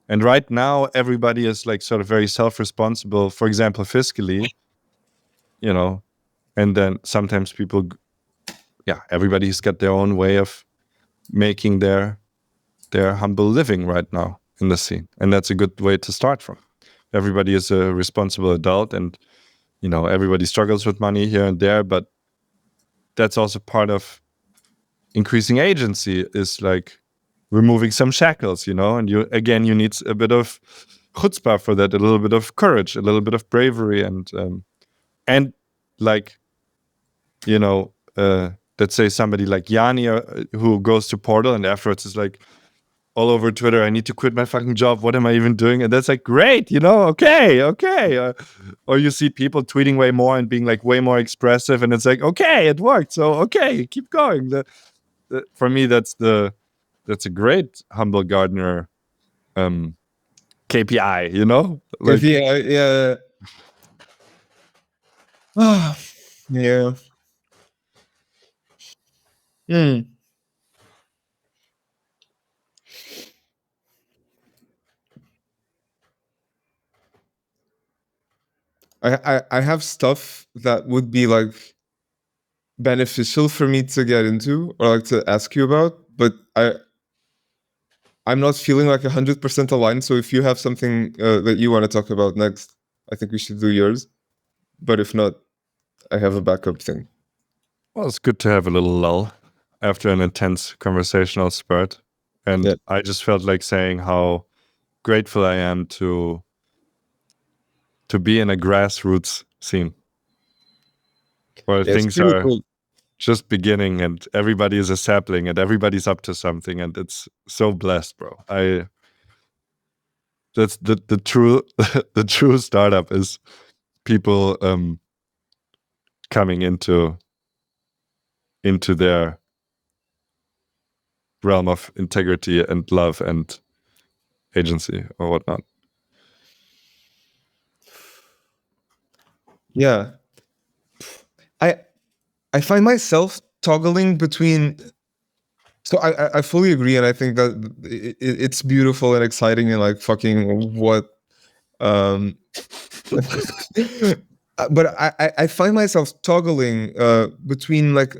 And right now, everybody is like sort of very self-responsible, for example, fiscally, and then sometimes people, everybody's got their own way of making their humble living right now in the scene. And that's a good way to start from. Everybody is a responsible adult, and everybody struggles with money here and there, but that's also part of increasing agency, is like removing some shackles, and you need a bit of chutzpah for that, a little bit of courage, a little bit of bravery, and like, let's say somebody like Yanni, who goes to Portal and afterwards is like all over Twitter, I need to quit my fucking job. What am I even doing? And that's like, great, okay. Or you see people tweeting way more and being like way more expressive, and it's like, okay, it worked. So, okay, keep going. For me, that's a great humble gardener KPI, like, Yeah. Yeah. I have stuff that would be like beneficial for me to get into or like to ask you about, but I'm not feeling like 100% aligned. So if you have something that you want to talk about next, I think we should do yours. But if not, I have a backup thing. well, it's good to have a little lull after an intense conversational spurt. And I just felt like saying how grateful I am to be in a grassroots scene where things are just beginning and everybody is a sapling and everybody's up to something, and it's so blessed, bro. That's the true the true startup is people coming into their realm of integrity and love and agency or whatnot. Yeah. I find myself toggling between. So I fully agree, and I think that it's beautiful and exciting and like fucking what. But I find myself toggling between like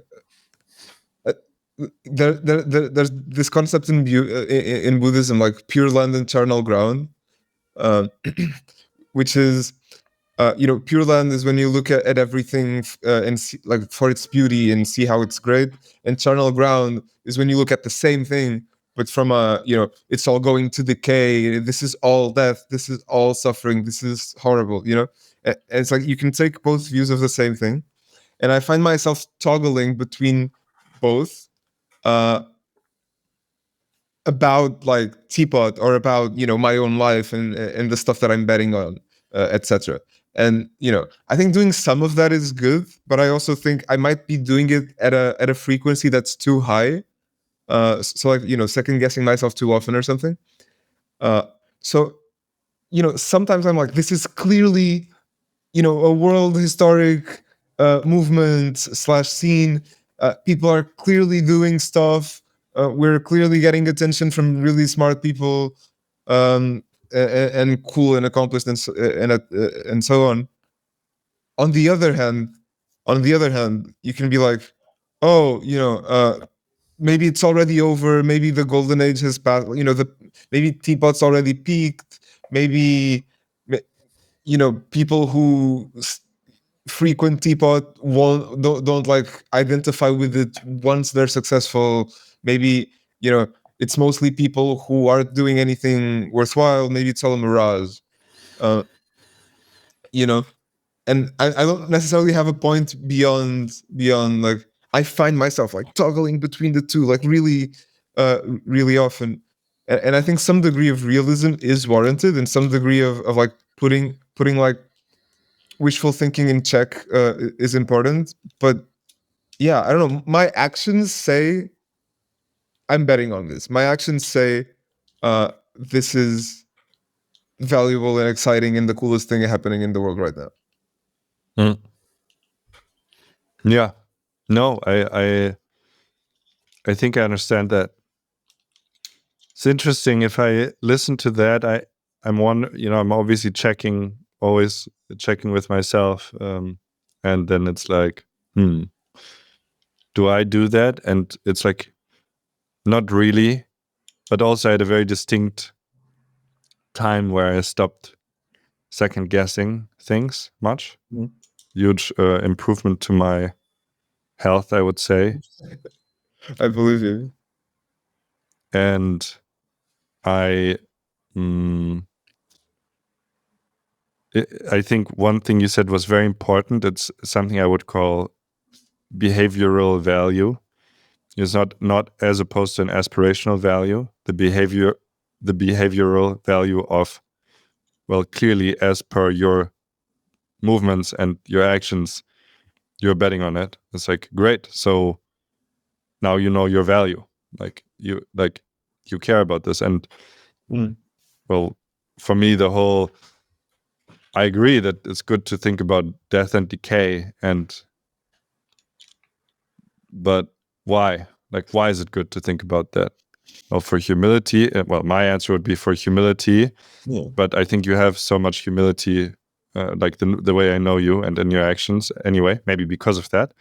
there's this concept in Buddhism, like pure land and charnel ground, which is pure land is when you look at everything and see, like, for its beauty and see how it's great, and charnel ground is when you look at the same thing but from a it's all going to decay, this is all death, this is all suffering, this is horrible, and it's like you can take both views of the same thing, and I find myself toggling between both about like tpot or about my own life and the stuff that I'm betting on, etc. And I think doing some of that is good, but I also think I might be doing it at a frequency that's too high, so like second guessing myself too often or something. So sometimes I'm like, this is clearly a world historic movement / scene. People are clearly doing stuff. we're clearly getting attention from really smart people, and cool and accomplished and so on. On the other hand, you can be like, oh, maybe it's already over. Maybe the golden age has passed. Maybe teapot's already peaked. Maybe people who frequent teapot don't like identify with it once they're successful. Maybe it's mostly people who aren't doing anything worthwhile. Maybe it's all a mirage. Uh, you know, and I don't necessarily have a point beyond like, I find myself like toggling between the two, like really often, and I think some degree of realism is warranted, and some degree of like putting like wishful thinking in check is important. But yeah, I don't know. My actions say I'm betting on this. My actions say this is valuable and exciting and the coolest thing happening in the world right now. Yeah. No, I think I understand that. It's interesting. If I listen to that, I'm obviously always checking with myself, and then it's like, do I do that? And it's like, not really, but also I had a very distinct time where I stopped second guessing things much. Huge improvement to my health, I would say. I believe you. And I think one thing you said was very important. It's something I would call behavioral value. It's not as opposed to an aspirational value. The behavioral value of, well, clearly as per your movements and your actions, you're betting on it. It's like, great. So now you know your value. Like you care about this. And well, for me, I agree that it's good to think about death and decay, but why? Like, why is it good to think about that? Well, for humility. Well, my answer would be for humility. Yeah. But I think you have so much humility, like the way I know you and in your actions anyway, maybe because of that.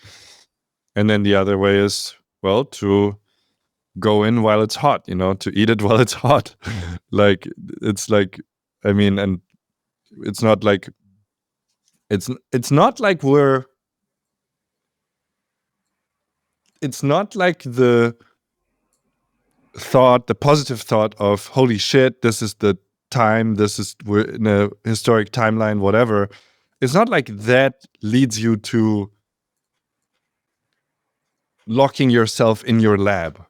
And then the other way is, well, to go in while it's hot, to eat it while it's hot. Like, it's like, I mean, and it's not like, it's not like it's not like the positive thought of, holy shit, this is the time, we're in a historic timeline, whatever. It's not like that leads you to locking yourself in your lab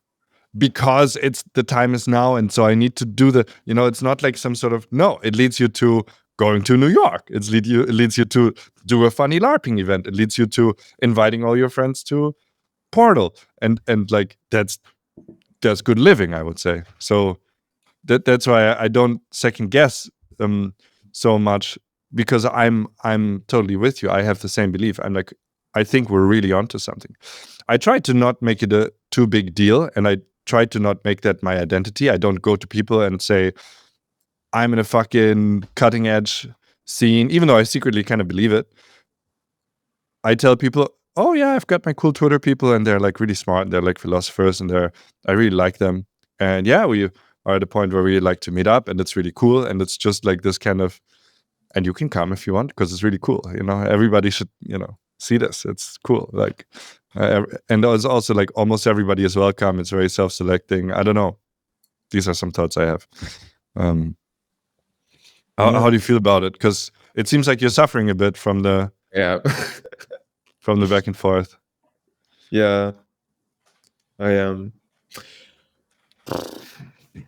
because the time is now, and so I need to do it's not like some sort of, no, it leads you to going to New York. It leads you to do a funny LARPing event. It leads you to inviting all your friends to Portal, and like that's good living, I would say. So that's why I don't second guess so much, because I'm totally with you. I have the same belief. I'm like, I think we're really onto something. I try to not make it a too big deal, and I try to not make that my identity. I don't go to people and say, I'm in a fucking cutting edge scene, even though I secretly kind of believe it. I tell people, oh yeah, I've got my cool Twitter people, and they're like really smart, and they're like philosophers, and I really like them. And yeah, we are at a point where we like to meet up, and it's really cool. And it's just like this kind of, and you can come if you want, because it's really cool. Everybody should, see this. It's cool. Like, and it's also like almost everybody is welcome. It's very self-selecting. I don't know. These are some thoughts I have. How do you feel about it? Because it seems like you're suffering a bit from the from the back and forth. Yeah, I am.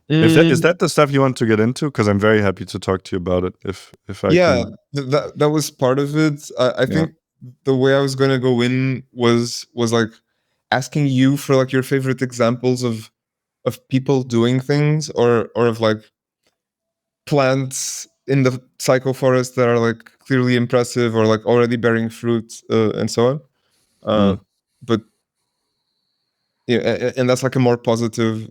Is that the stuff you want to get into? Because I'm very happy to talk to you about it. If I can. That was part of it. I think the way I was going to go in was like asking you for like your favorite examples of people doing things, or of like plants in the psycho forest that are like clearly impressive or like already bearing fruit, and so on. But and that's like a more positive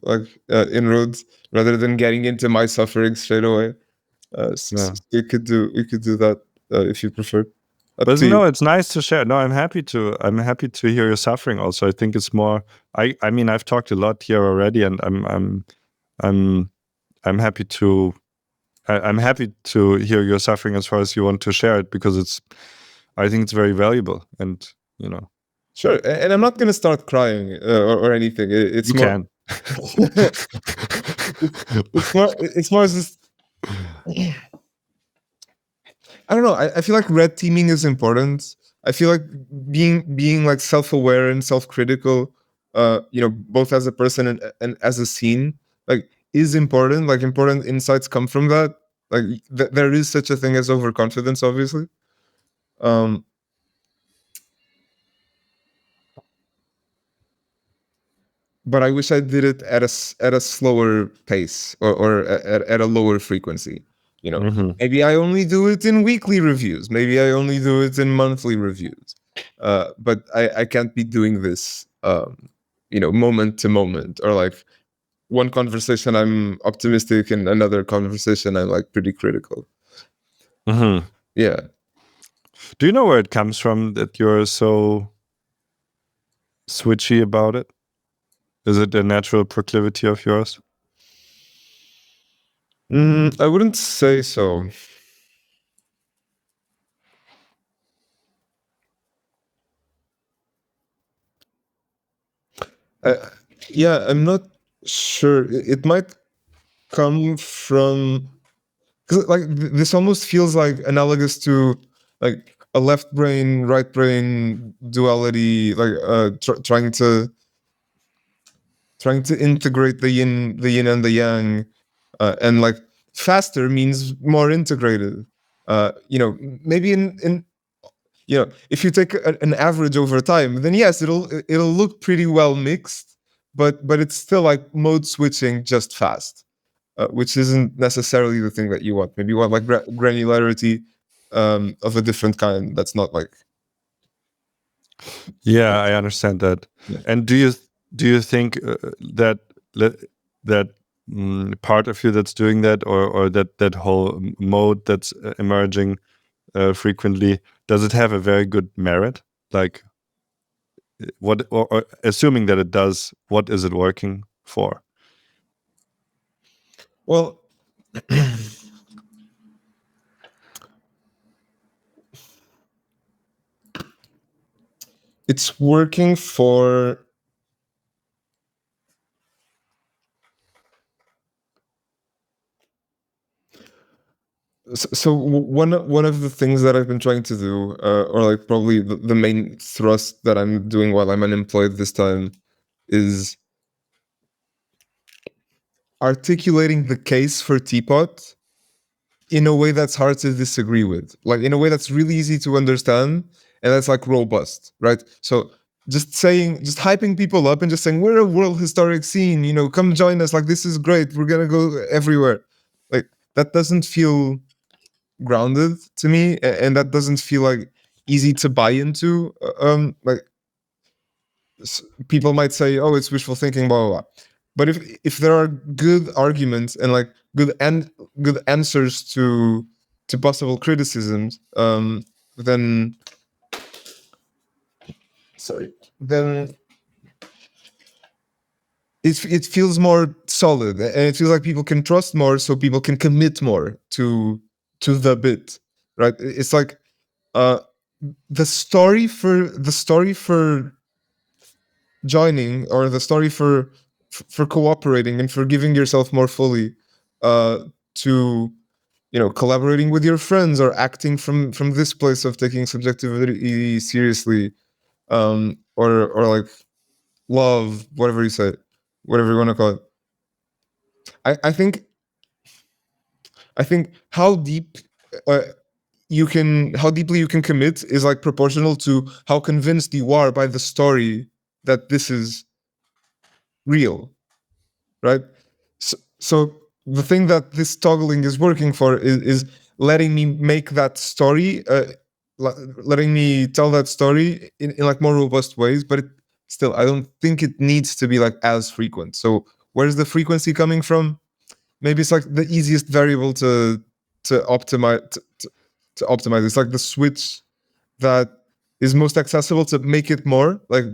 inroads rather than getting into my suffering straight away. Yeah. You could do that if you prefer. Up But to no, you. it's nice to share. No, I'm happy to hear your suffering also. I think it's more I mean I've talked a lot here already, and I'm happy to I'm happy to hear your suffering as far as you want to share it, because I think it's very valuable, and you know. Sure, and I'm not gonna start crying or anything. It's You more. can. It's more. It's more just. I don't know. I feel like red teaming is important. I feel like being like self-aware and self-critical, both as a person and as a scene, like is important. Like important insights come from that. Like there is such a thing as overconfidence, obviously. Um, but I wish I did it at a slower pace or at a lower frequency. Maybe I only do it in weekly reviews. Maybe I only do it in monthly reviews. But I can't be doing this, moment to moment, or like one conversation I'm optimistic and another conversation I'm like pretty critical. Mm-hmm. Yeah. Do you know where it comes from that you're so switchy about it? Is it a natural proclivity of yours? I wouldn't say so. Yeah, I'm not sure. It might come from, because like this almost feels like analogous to like a left brain right brain duality, like trying to integrate the yin and the yang, and like faster means more integrated. Maybe in if you take an average over time, then yes, it'll look pretty well mixed, but it's still like mode switching just fast, which isn't necessarily the thing that you want. Maybe you want like granularity of a different kind. That's not like. Yeah, I understand that. Yeah. And do you think that that part of you that's doing that, or that whole mode that's emerging frequently, does it have a very good merit? Like, what, or assuming that it does, what is it working for? Well, it's working for. So one of the things that I've been trying to do, or like probably the main thrust that I'm doing while I'm unemployed this time, is articulating the case for Teapot in a way that's hard to disagree with, like in a way that's really easy to understand and that's like robust, right? So just hyping people up and just saying we're a world historic scene, come join us, like this is great, we're gonna go everywhere, like that doesn't feel grounded to me, and that doesn't feel like easy to buy into. Like people might say, oh, it's wishful thinking, blah blah blah. But if there are good arguments and like good answers to possible criticisms, then sorry, then it feels more solid, and it feels like people can trust more, so people can commit more to the bit, right? It's like uh, the story for joining, or the story for cooperating and for giving yourself more fully, to collaborating with your friends, or acting from this place of taking subjectivity seriously, or like love, whatever you say, whatever you want to call it. I think how deep uh, how deeply you can commit is like proportional to how convinced you are by the story that this is real, right? So the thing that this toggling is working for is letting me make that story, letting me tell that story in like more robust ways, but still, I don't think it needs to be like as frequent. So where's the frequency coming from? Maybe it's like the easiest variable to optimize to optimize. It's like the switch that is most accessible to make it more like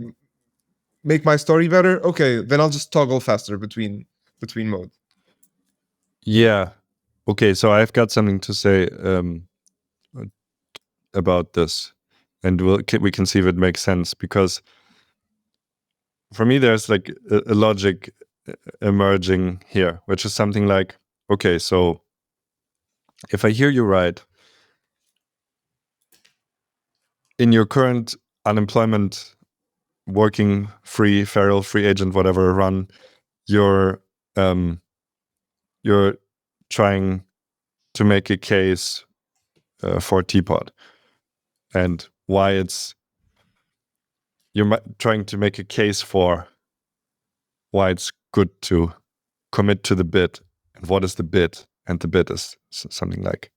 make my story better. Okay, then I'll just toggle faster between modes. Yeah. Okay, so I've got something to say about this, and we can see if it makes sense, because for me there's like a logic emerging here, which is something like, okay, so if I hear you right, in your current unemployment, working free, feral, free agent, whatever run, you're trying to make a case for tpot, and why you're trying to make a case for why it's good to commit to the bit, and what is the bit, and the bit is something like,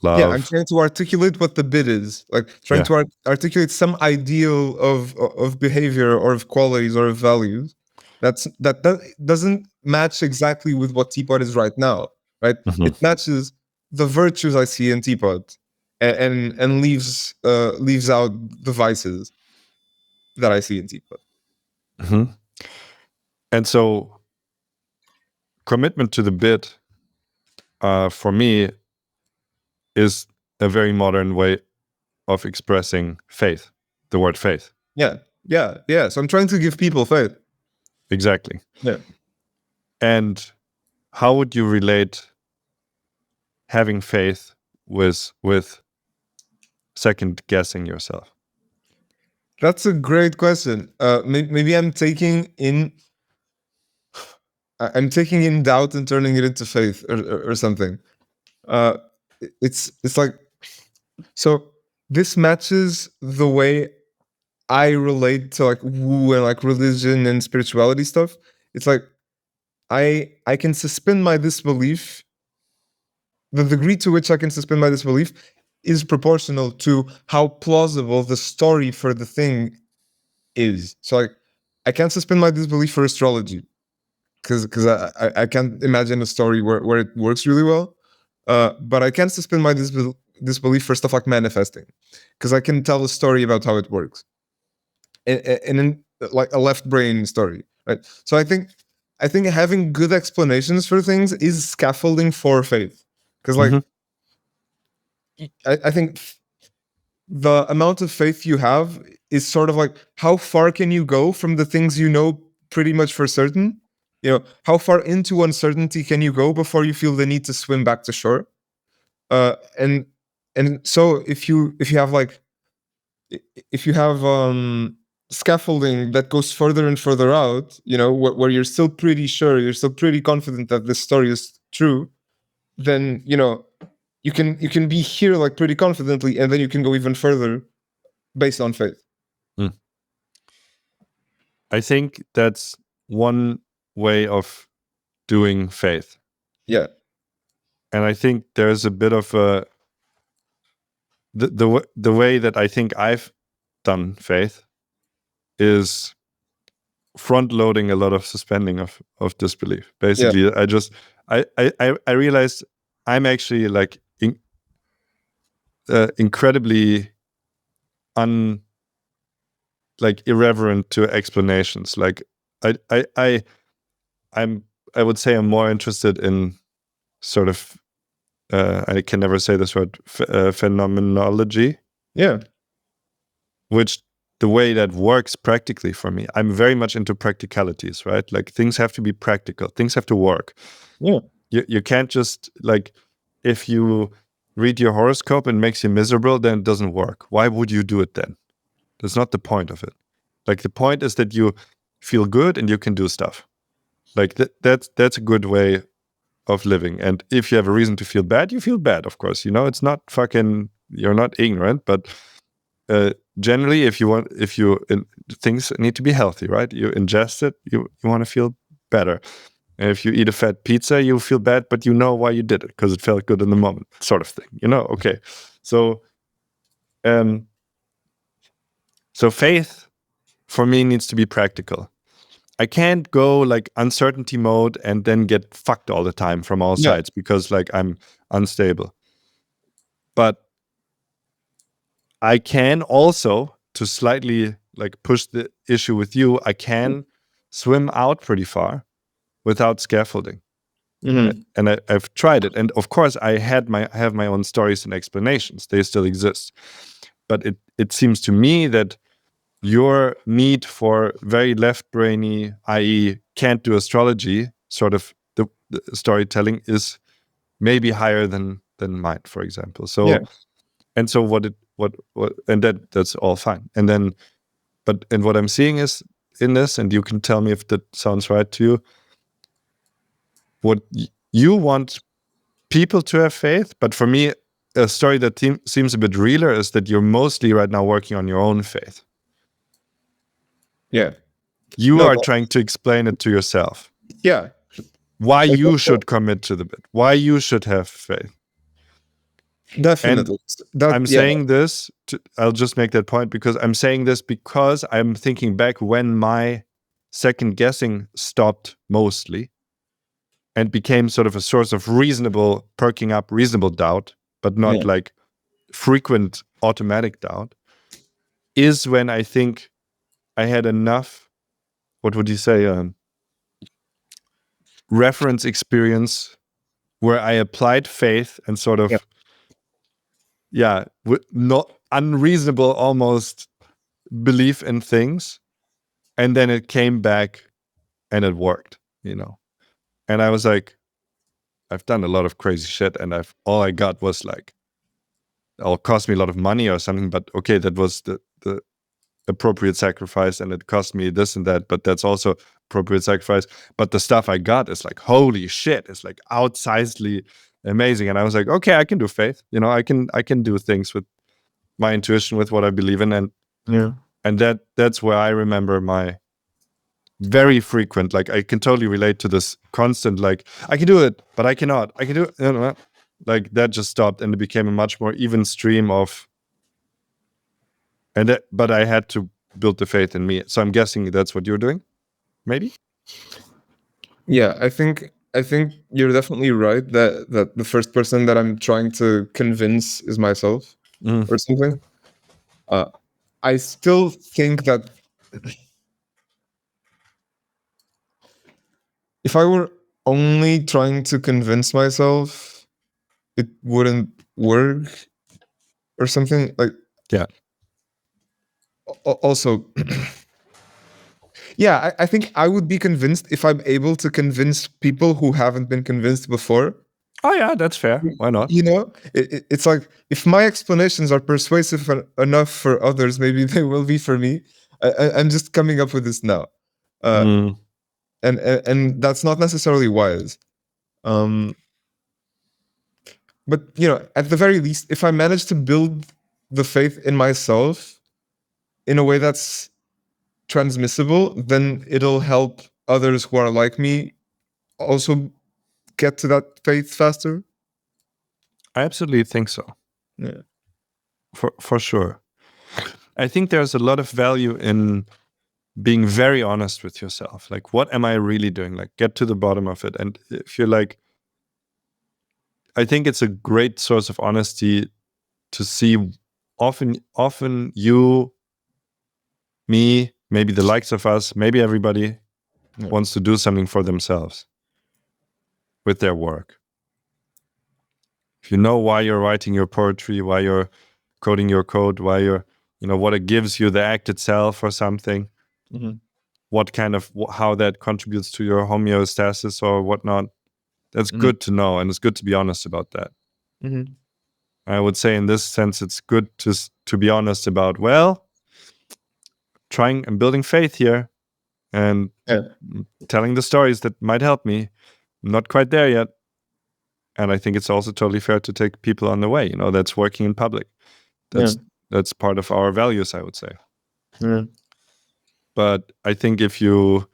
love. Yeah, I'm trying to articulate what the bit is, like trying to articulate some ideal of behavior or of qualities or of values that doesn't match exactly with what Teapot is right now, right? Mhm. It matches the virtues I see in Teapot, and leaves out the vices that I see in Teapot. Mm-hmm. And so commitment to the bit, for me, is a very modern way of expressing faith, the word faith. Yeah. So I'm trying to give people faith. Exactly. Yeah. And how would you relate having faith with second guessing yourself? That's a great question. Maybe I'm taking in doubt and turning it into faith, or something. It's like, so this matches the way I relate to like woo and like religion and spirituality stuff. It's like I can suspend my disbelief. The degree to which I can suspend my disbelief is proportional to how plausible the story for the thing is. So like I can't suspend my disbelief for astrology, because I can't imagine a story where it works really well. But I can suspend my disbelief for stuff like manifesting, because I can tell a story about how it works, and in like a left brain story, right? So I think having good explanations for things is scaffolding for faith, because like I think the amount of faith you have is sort of like how far can you go from the things you know pretty much for certain. How far into uncertainty can you go before you feel the need to swim back to shore. And so if you have like if you have scaffolding that goes further and further out, where you're still pretty sure, you're still pretty confident that this story is true, then you can be here like pretty confidently, and then you can go even further based on faith. I think that's one way of doing faith. Yeah. And I think there's a bit of the way that I think I've done faith is front loading a lot of suspending of disbelief. Basically, I realized I'm actually like incredibly irreverent to explanations. Like I would say I'm more interested in sort of I can never say this word, phenomenology. Yeah. Which the way that works practically for me, I'm very much into practicalities, right? Like things have to be practical, things have to work. Yeah. You can't just like, if you read your horoscope and it makes you miserable, then it doesn't work. Why would you do it then? That's not the point of it. Like the point is that you feel good and you can do stuff. Like that's a good way of living. And if you have a reason to feel bad, you feel bad, of course. It's not fucking, you're not ignorant, but generally, things need to be healthy, right? You ingest it, you want to feel better. And if you eat a fat pizza, you feel bad, but you know why you did it, because it felt good in the moment, sort of thing. Okay. So, so faith for me needs to be practical. I can't go like uncertainty mode and then get fucked all the time from all sides because like I'm unstable. But I can also, to slightly like push the issue with you, I can swim out pretty far without scaffolding. Mm-hmm. And I've tried it. And of course I have my own stories and explanations. They still exist. But it seems to me that your need for very left-brainy, i.e. can't do astrology, sort of the storytelling is maybe higher than mine, for example. So and so what and that's all fine. And then and what I'm seeing is in this, and you can tell me if that sounds right to you, what you want people to have faith, but for me, a story that seems a bit realer is that you're mostly right now working on your own faith. Yeah. You are trying to explain it to yourself. Yeah. Why you should commit to the bit. Why you should have faith. Definitely. I'm saying this, I'll just make that point because I'm saying this because I'm thinking back when my second guessing stopped mostly and became sort of a source of perking up reasonable doubt, but not like frequent automatic doubt, is when I think I had enough, what would you say, reference experience where I applied faith and sort of, with not unreasonable almost belief in things. And then it came back and it worked, And I was like, I've done a lot of crazy shit and all I got was like, it'll cost me a lot of money or something, but okay, that was the appropriate sacrifice and it cost me this and that, but that's also appropriate sacrifice. But the stuff I got is like, holy shit, it's like outsizedly amazing. And I was like, okay, I can do faith. I can do things with my intuition, with what I believe in. And that's where I remember my very frequent, like I can totally relate to this constant, like I can do it, but I cannot. I can do it. Like that just stopped and it became a much more even stream of, but I had to build the faith in me. So I'm guessing that's what you're doing, maybe? Yeah, I think you're definitely right that the first person that I'm trying to convince is myself or something. I still think that if I were only trying to convince myself, it wouldn't work or something like. Yeah. Also, yeah, I think I would be convinced if I'm able to convince people who haven't been convinced before. Oh yeah, that's fair. Why not? It's like if my explanations are persuasive enough for others, maybe they will be for me. I'm just coming up with this now, and that's not necessarily wise. But at the very least, if I manage to build the faith in myself in a way that's transmissible, then it'll help others who are like me also get to that faith faster. I absolutely think so. Yeah. For sure. I think there's a lot of value in being very honest with yourself. Like, what am I really doing? Like, get to the bottom of it. And if you're like, I think it's a great source of honesty to see often you, me, maybe the likes of us, maybe everybody wants to do something for themselves with their work. If you know why you're writing your poetry, why you're coding your code, why you're, what it gives you, the act itself or something, what kind of, how that contributes to your homeostasis or whatnot, that's good to know. And it's good to be honest about that. I would say in this sense, it's good to be honest about, trying and building faith here and telling the stories that might help me. I'm not quite there yet. And I think it's also totally fair to take people on the way, that's working in public. That's part of our values, I would say. But I think if you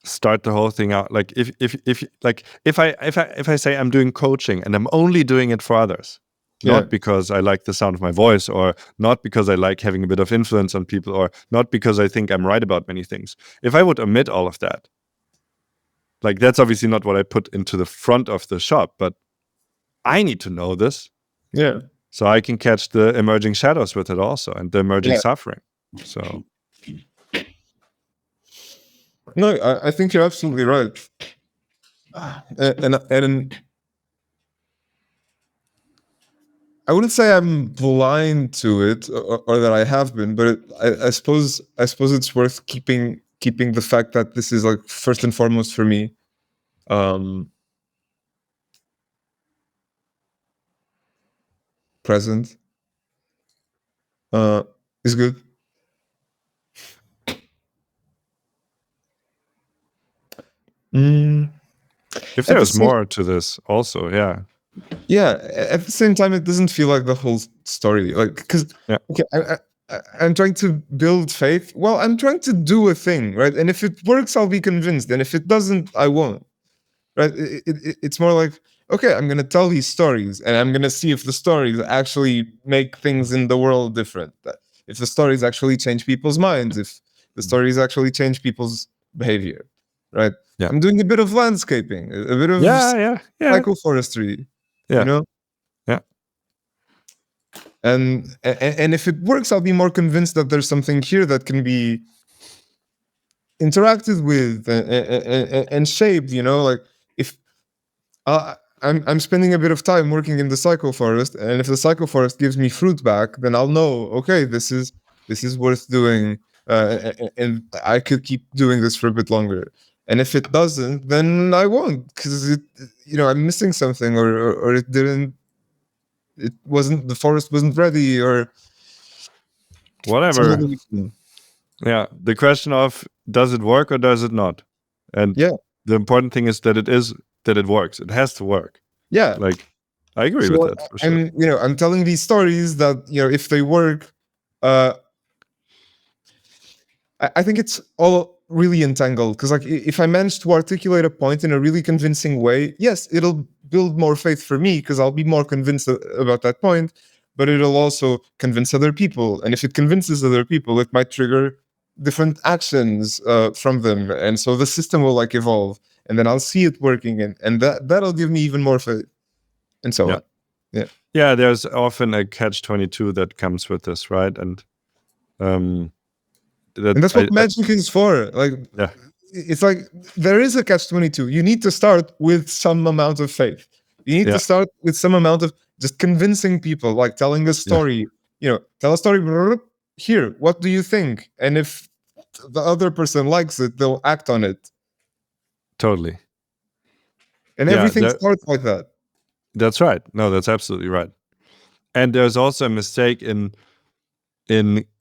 start the whole thing out, like if I say I'm doing coaching and I'm only doing it for others, not because I like the sound of my voice, or not because I like having a bit of influence on people, or not because I think I'm right about many things. If I would omit all of that, like that's obviously not what I put into the front of the shop, but I need to know this. Yeah. So I can catch the emerging shadows with it also, and the emerging suffering. So no, I think you're absolutely right. And I wouldn't say I'm blind to it, or that I have been, but I suppose it's worth keeping the fact that this is like first and foremost for me. Present is good. If there's more to this, also, yeah. At the same time, it doesn't feel like the whole story, like because okay, I'm trying to build faith. Well, I'm trying to do a thing, right? And if it works, I'll be convinced, and if it doesn't, I won't. Right? It's more like, okay, I'm gonna tell these stories, and I'm gonna see if the stories actually make things in the world different. If the stories actually change people's minds, if the stories actually change people's behavior, right? Yeah. I'm doing a bit of landscaping, a bit of psychoforestry, you know. Yeah. And if it works, I'll be more convinced that there's something here that can be interacted with and shaped. You know, like if I'm spending a bit of time working in the psychoforest, and if the psychoforest gives me fruit back, then I'll know, okay, this is worth doing, and I could keep doing this for a bit longer. And if it doesn't, then I won't, because I'm missing something, or it didn't. It wasn't, the forest wasn't ready, or whatever. Yeah, the question of does it work or does it not? And the important thing is that it works. It has to work. Yeah, like I agree with that for sure. I'm telling these stories that if they work, I think it's all really entangled, because like if I manage to articulate a point in a really convincing way, yes, it'll build more faith for me because I'll be more convinced about that point, but it'll also convince other people, and if it convinces other people, it might trigger different actions from them, and so the system will like evolve, and then I'll see it working, and that'll give me even more faith, and so on. Yeah, there's often a catch-22 that comes with this, right? And that's what magic is for. Like, it's like there is a catch-22. You need to start with some amount of faith. You need to start with some amount of just convincing people, like telling a story. Tell a story. Here, what do you think? And if the other person likes it, they'll act on it. Totally. And everything starts like that. That's right. No, that's absolutely right. And there's also a mistake in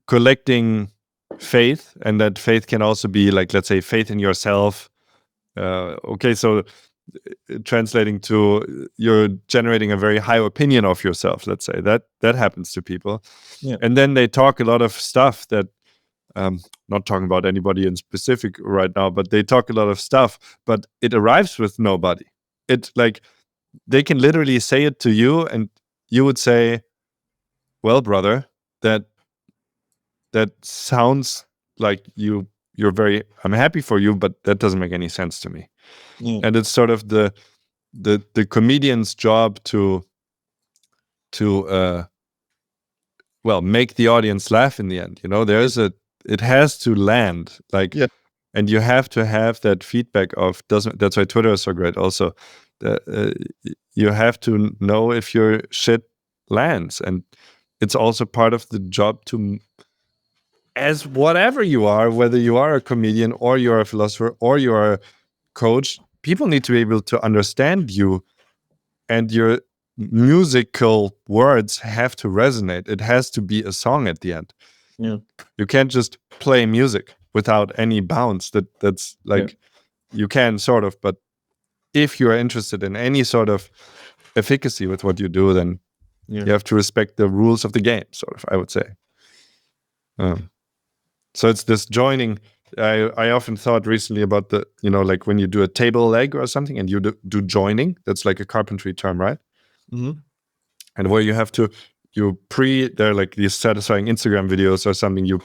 collecting faith, and that faith can also be like, let's say, faith in yourself. Okay, so translating to you're generating a very high opinion of yourself, let's say, that happens to people. And then they talk a lot of stuff that not talking about anybody in specific right now, but they talk a lot of stuff, but it arrives with nobody. It like they can literally say it to you, and you would say, well, brother, that sounds like you're very, I'm happy for you, but that doesn't make any sense to me. And it's sort of the comedian's job to make the audience laugh in the end. It has to land, like, and you have to have that feedback of that's why Twitter is so great also. You have to know if your shit lands, and it's also part of the job to, as whatever you are, whether you are a comedian or you're a philosopher or you're a coach, people need to be able to understand you, and your musical words have to resonate. It has to be a song at the end. You can't just play music without any bounds. That's like, you can sort of, but if you're interested in any sort of efficacy with what you do, then you have to respect the rules of the game, sort of, I would say. So it's this joining. I often thought recently about the, like when you do a table leg or something and you do joining, that's like a carpentry term, right? and where they're like these satisfying Instagram videos or something, you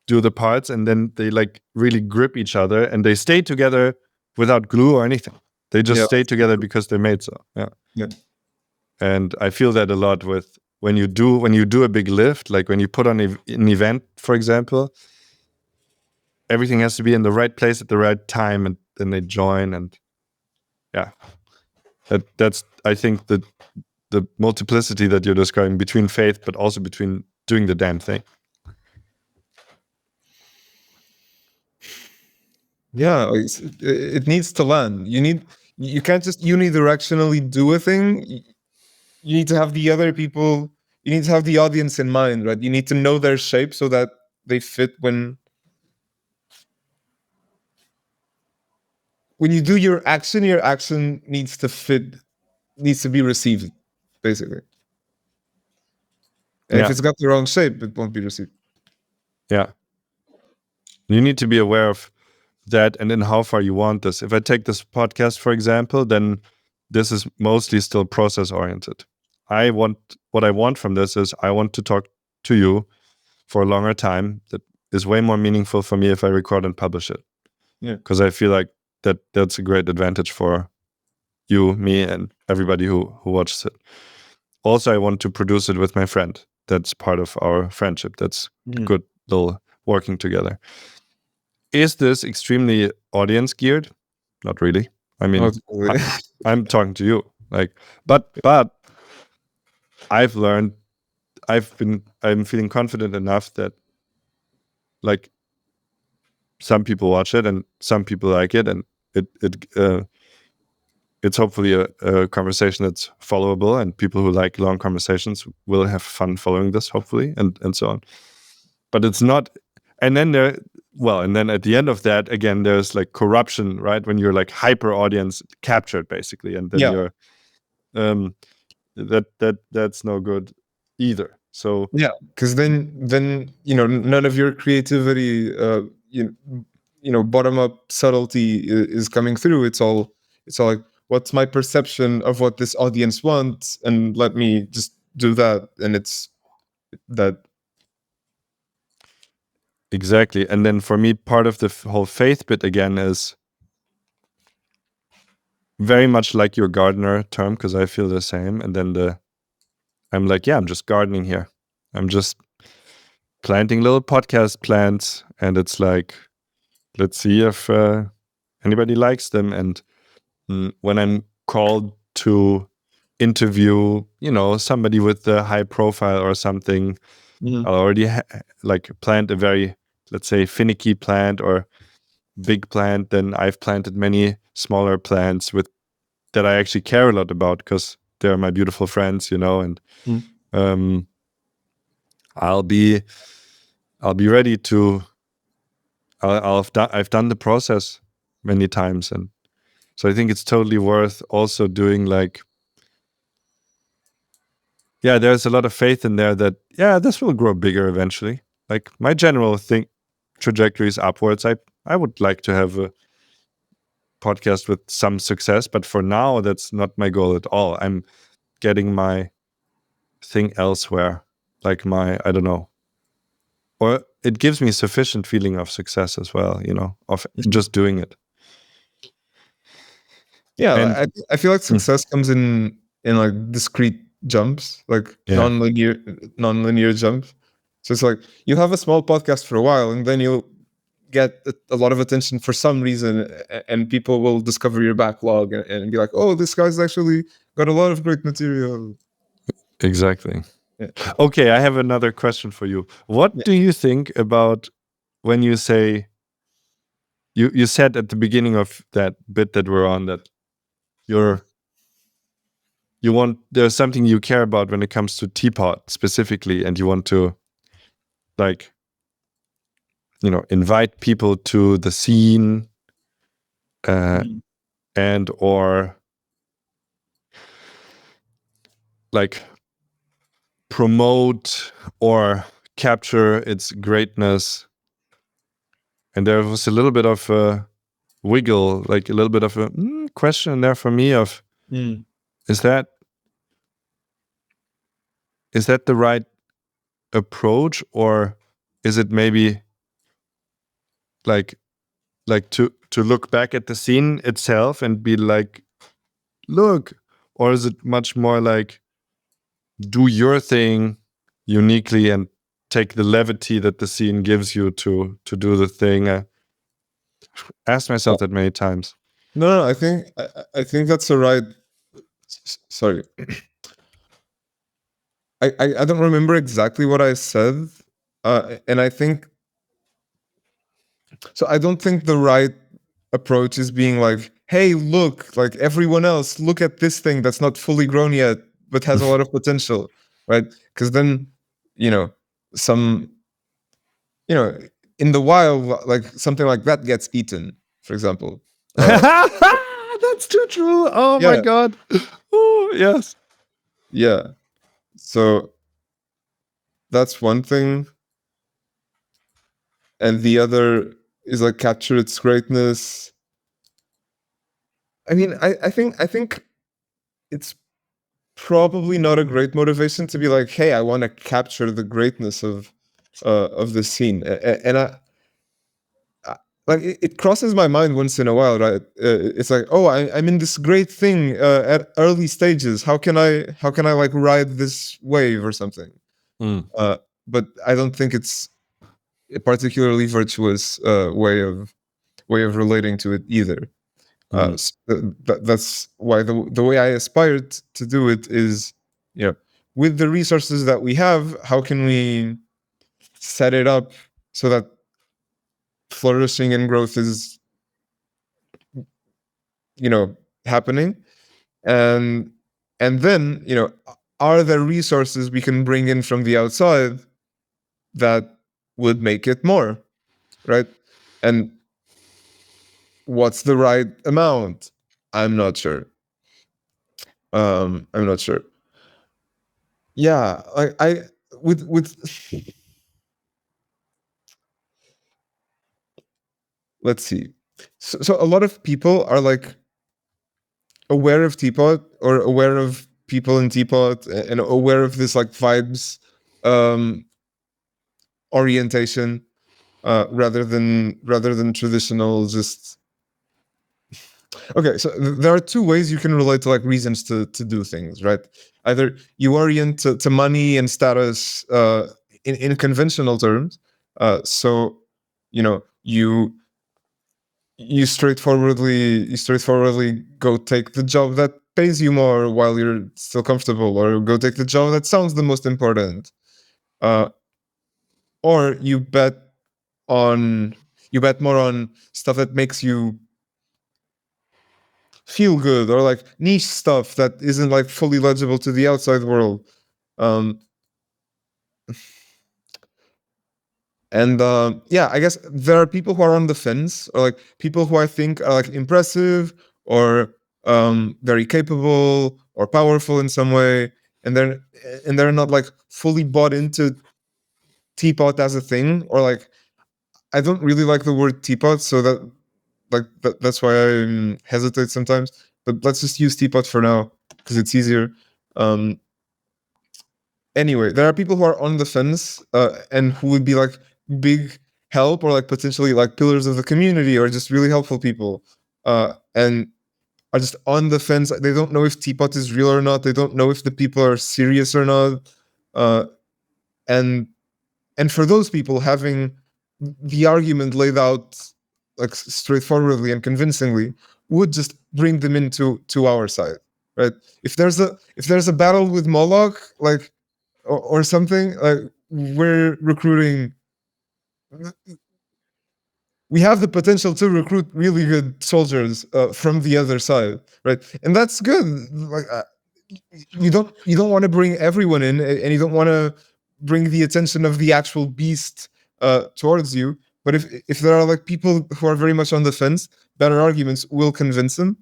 do the parts, and then they like really grip each other, and they stay together without glue or anything. They just stay together because they're made so. Yeah. And I feel that a lot with when you do a big lift, like when you put on an event, for example, everything has to be in the right place at the right time, and then they join. And that's I think the multiplicity that you're describing between faith, but also between doing the damn thing. Yeah, it needs to land. You can't just unidirectionally do a thing. You need to have the other people. You need to have the audience in mind, right? You need to know their shape so that they fit when you do your action needs to fit, needs to be received, basically. And if it's got the wrong shape, it won't be received. Yeah. You need to be aware of that, and then how far you want this. If I take this podcast, for example, then this is mostly still process oriented. What I want from this is I want to talk to you for a longer time. That is way more meaningful for me if I record and publish it. Yeah. Because I feel like that's a great advantage for you, me, and everybody who watches it. Also, I want to produce it with my friend. That's part of our friendship. That's good little working together. Is this extremely audience geared? Not really. I mean, I'm talking to you. Like, but I've learned. I'm feeling confident enough that, like, some people watch it and some people like it, and it's hopefully a conversation that's followable, and people who like long conversations will have fun following this, hopefully, and so on. But it's not. And then and then at the end of that, again, there's like corruption, right? When you're like hyper audience captured, basically, and then you're that's no good either. So because then none of your creativity, bottom up subtlety is coming through. It's all like, what's my perception of what this audience wants, and let me just do that, and it's that. Exactly. And then for me, part of the whole faith bit again is very much like your gardener term, because I feel the same. And then I'm like, I'm just gardening here. I'm just planting little podcast plants, and it's like, let's see if anybody likes them. And when I'm called to interview, somebody with a high profile or something, I'll already plant a very, let's say, finicky plant or big plant. Then I've planted many smaller plants that I actually care a lot about, because they're my beautiful friends, and I'll be ready to. I've done the process many times, and so I think it's totally worth also doing there's a lot of faith in there that this will grow bigger eventually. Like, my general trajectory is upwards. I would like to have a podcast with some success, but for now that's not my goal at all. I'm getting my thing elsewhere, like I don't know, or it gives me sufficient feeling of success as well, of just doing it. I feel like success comes in like discrete jumps, like non-linear jumps. So it's like, you have a small podcast for a while, and then you'll get a lot of attention for some reason, and people will discover your backlog and be like, oh, this guy's actually got a lot of great material. Exactly. Okay, I have another question for you. What do you think about when you say, you said at the beginning of that bit that we're on, that there's something you care about when it comes to tpot specifically, and you want to invite people to the scene, and or promote or capture its greatness. And there was a little bit of a wiggle, like a little bit of a question there for me of, is that is that the right approach, or is it maybe like to look back at the scene itself and be like, look, or is it much more like do your thing uniquely and take the levity that the scene gives you to do the thing? I asked myself that many times. No, I think that's the right. Sorry, I don't remember exactly what I said, and I think so. I don't think the right approach is being like, "Hey, look, like everyone else, look at this thing that's not fully grown yet, but has a lot of potential," right? Because then, you know, some, you know, in the wild, like something like that gets eaten, for example. That's too true. Oh my Yeah, god. Oh, yes. yeah. So that's one thing, and the other is like capture its greatness. I mean, I think it's probably not a great motivation to be like, hey, I want to capture the greatness of the scene, and like it crosses my mind once in a while, right? It's like, oh, I'm in this great thing at early stages. How can I like ride this wave or something? Mm. But I don't think it's a particularly virtuous way of relating to it either. Mm. That's why the way I aspired to do it is, with the resources that we have, how can we set it up so that flourishing and growth is, happening, and then, are there resources we can bring in from the outside that would make it more, right? And what's the right amount? I'm not sure. I'm not sure. Yeah, I with let's see. So a lot of people are like aware of Teapot or aware of people in Teapot and aware of this like vibes um, orientation rather than traditional just. Okay, so there are two ways you can relate to like reasons to do things, right? Either you orient to money and status in conventional terms, so you straightforwardly go take the job that pays you more while you're still comfortable, or go take the job that sounds the most important, uh, or you bet more on stuff that makes you feel good, or like niche stuff that isn't like fully legible to the outside world. Um, and yeah, I guess there are people who are on the fence, or like people who I think are like impressive or very capable or powerful in some way, and they're not like fully bought into teapot as a thing, or like I don't really like the word teapot, so that's why I hesitate sometimes. But let's just use teapot for now because it's easier. Um, anyway, there are people who are on the fence and who would be like big help, or like potentially like pillars of the community, or just really helpful people, and are just on the fence. They don't know if teapot is real or not. They don't know if the people are serious or not. Uh, and for those people, having the argument laid out like straightforwardly and convincingly would just bring them into our side, right? If there's a battle with Moloch, like, or something, like, we're recruiting. We have the potential to recruit really good soldiers from the other side, right? And that's good. Like, you don't want to bring everyone in, and you don't want to bring the attention of the actual beast towards you. But if there are like people who are very much on the fence, better arguments will convince them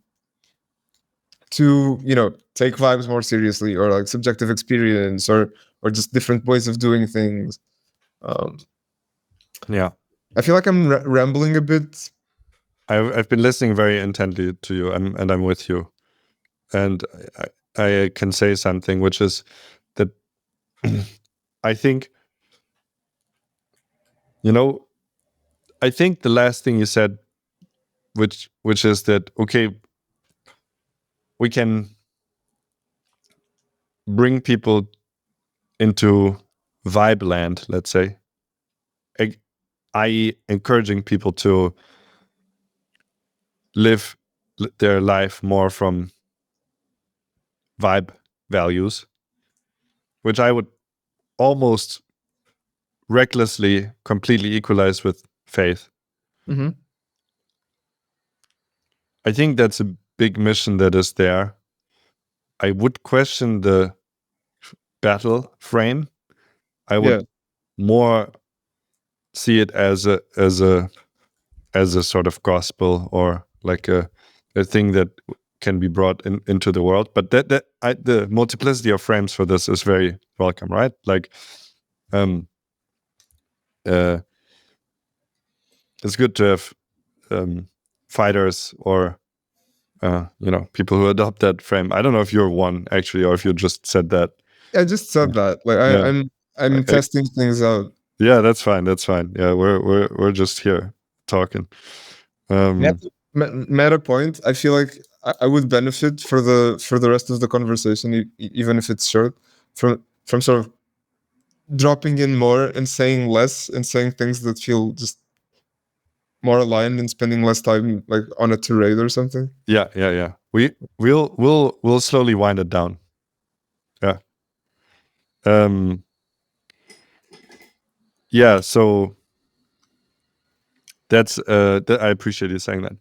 to take vibes more seriously, or like subjective experience, or just different ways of doing things. Um, Yeah. I feel like I'm rambling a bit. I've been listening very intently to you, and I'm with you. And I can say something, which is that I think, I think the last thing you said, which is that, okay, we can bring people into vibe land, let's say, i.e., encouraging people to live their life more from vibe values, which I would almost recklessly completely equalize with faith. Mm-hmm. I think that's a big mission that is there. I would question the battle frame. I would more see it as a sort of gospel, or like a thing that can be brought into the world. But the multiplicity of frames for this is very welcome, right? Like, it's good to have fighters, or people who adopt that frame. I don't know if you're one actually, or if you just said that. I just said that. Like I'm testing things out. Yeah, that's fine. That's fine. Yeah, we're just here talking. Meta point. I feel like I would benefit for the rest of the conversation, even if it's short, from sort of dropping in more and saying less and saying things that feel just more aligned and spending less time like on a tirade or something. Yeah. We'll slowly wind it down. Yeah. Yeah. So that's I appreciate you saying that.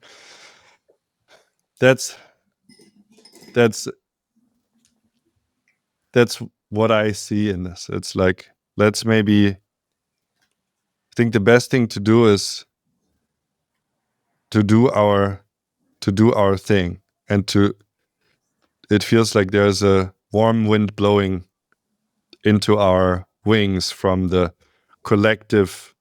That's what I see in this. It's like, let's maybe, I think the best thing to do is to do our thing, and it feels like there's a warm wind blowing into our wings from the collective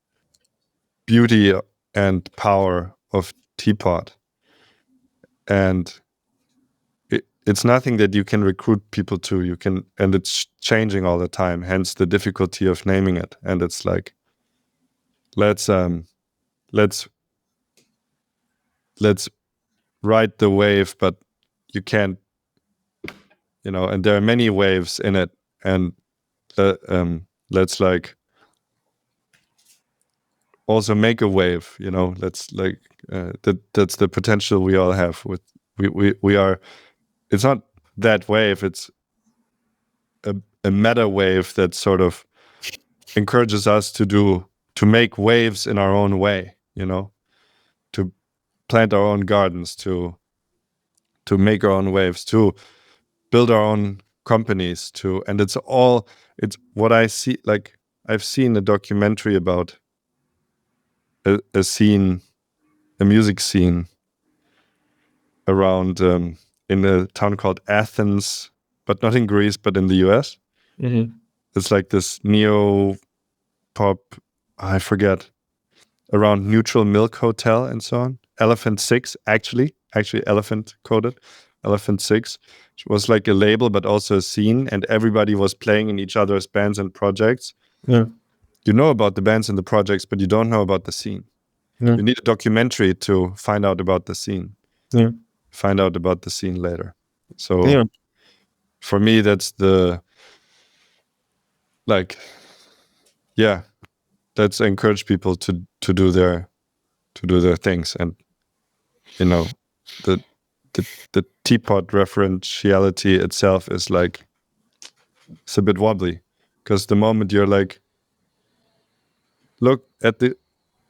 beauty and power of Tpot. And it's nothing that you can recruit people to. You can, and it's changing all the time, hence the difficulty of naming it. And it's like, let's ride the wave, but you can't, and there are many waves in it. And let's like also make a wave, let's like, that's the potential we all have. With we are, it's not that wave, it's a meta wave that sort of encourages us to make waves in our own way, to plant our own gardens, to make our own waves, to build our own companies, and it's what I see. Like, I've seen a documentary about a music scene around in a town called Athens, but not in Greece, but in the US. Mm-hmm. It's like this neo pop, I forget, around Neutral Milk Hotel and so on. Elephant Six, actually Elephant coded. Elephant Six, which was like a label, but also a scene, and everybody was playing in each other's bands and projects. Yeah. You know about the bands and the projects, but you don't know about the scene. Yeah. You need a documentary to find out about the scene. Yeah. Find out about the scene later. So for me, that's the, like, yeah, let's encourage people to do their things. And the teapot referentiality itself is like, it's a bit wobbly, because the moment you're like, look at the,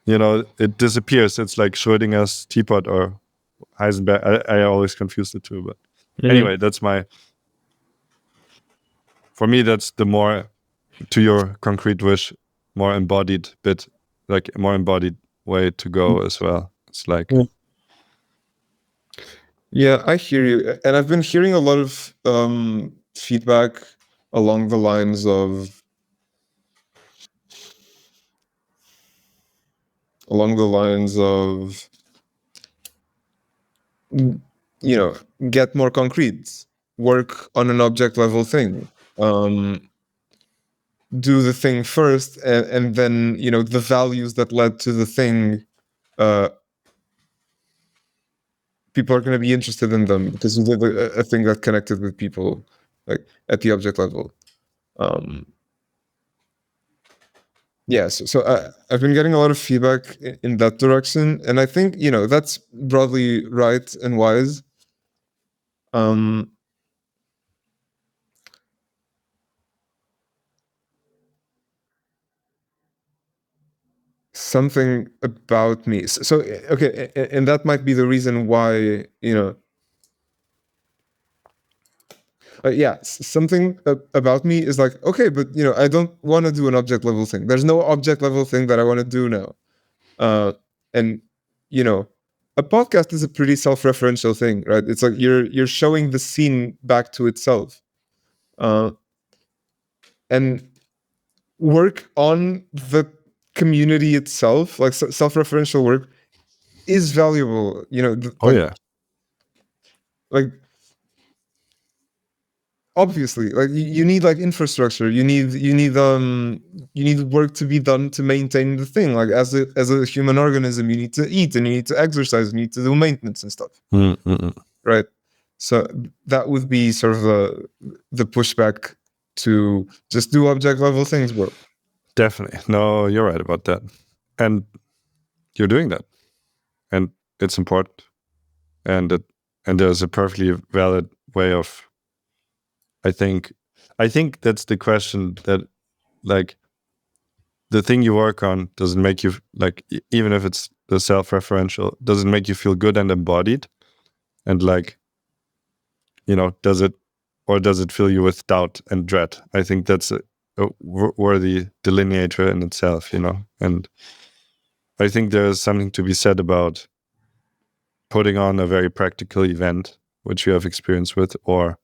it disappears. It's like Schrödinger's teapot or Heisenberg. I always confuse the two, but anyway, that's for me, that's the more, to your concrete wish, more embodied bit, like a more embodied way to go as well. It's like, yeah, I hear you. And I've been hearing a lot of feedback along the lines of get more concrete, work on an object level thing. do the thing first, and then the values that led to the thing, people are going to be interested in them because you did a thing that connected with people, like at the object level. So I've been getting a lot of feedback in that direction, and I think that's broadly right and wise. Something about me. So okay, and that might be the reason why something about me is like, okay, but I don't want to do an object level thing. There's no object level thing that I want to do now. And a podcast is a pretty self-referential thing, right? It's like you're showing the scene back to itself, and work on the community itself, like self-referential work, is valuable. Like obviously, like you need like infrastructure, you need work to be done to maintain the thing. Like as a human organism, you need to eat and you need to exercise, you need to do maintenance and stuff. Right? So that would be sort of the pushback to just do object level things, bro. Definitely. No, you're right about that. And you're doing that. And it's important. And there's a perfectly valid way of, I think that's the question, that like the thing you work on doesn't make you, like, even if it's the self-referential, doesn't make you feel good and embodied, and like, does it fill you with doubt and dread? I think that's a worthy delineator in itself, and I think there's something to be said about putting on a very practical event, which you have experience with, or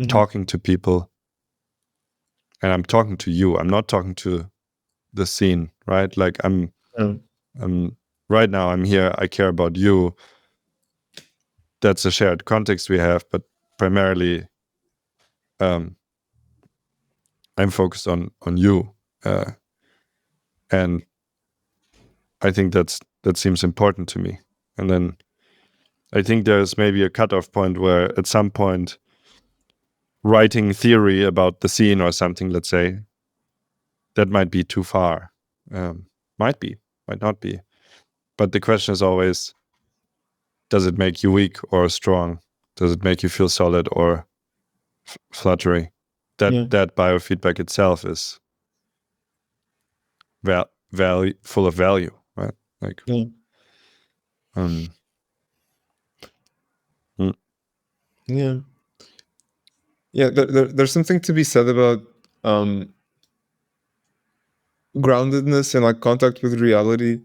talking to people. And I'm talking to you. I'm not talking to the scene, right? Like I'm right now, I'm here. I care about you. That's a shared context we have, but primarily, I'm focused on you, and I think that seems important to me. And then I think there's maybe a cutoff point where, at some point, writing theory about the scene or something, let's say, that might be too far. Might be, might not be. But the question is always, does it make you weak or strong? Does it make you feel solid or fluttery? That biofeedback itself is value, full of value, right? Like, there's something to be said about groundedness and like contact with reality.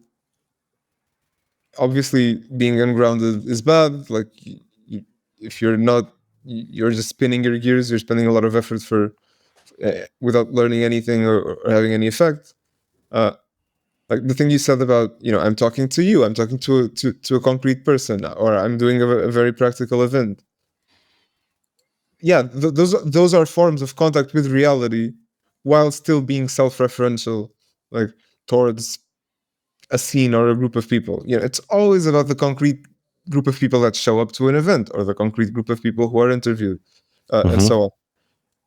Obviously, being ungrounded is bad. Like, if you're not, you're just spinning your gears. You're spending a lot of effort for without learning anything or having any effect. Like the thing you said about, I'm talking to you. I'm talking to a concrete person, or I'm doing a very practical event. Yeah, those are forms of contact with reality, while still being self-referential, like towards a scene or a group of people. It's always about the concrete group of people that show up to an event, or the concrete group of people who are interviewed, and so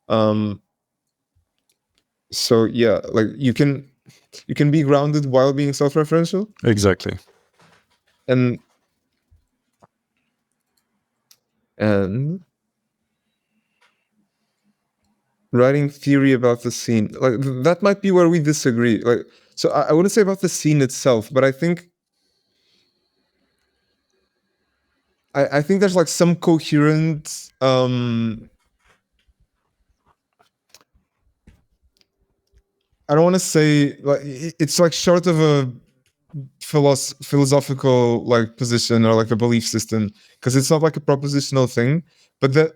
on. So yeah, like you can be grounded while being self-referential. exactly. And writing theory about the scene, like that might be where we disagree. Like, so I wouldn't say about the scene itself, but I think there's like some coherent I don't want to say, like, it's like short of a philosophical like position or like a belief system, because it's not like a propositional thing, but that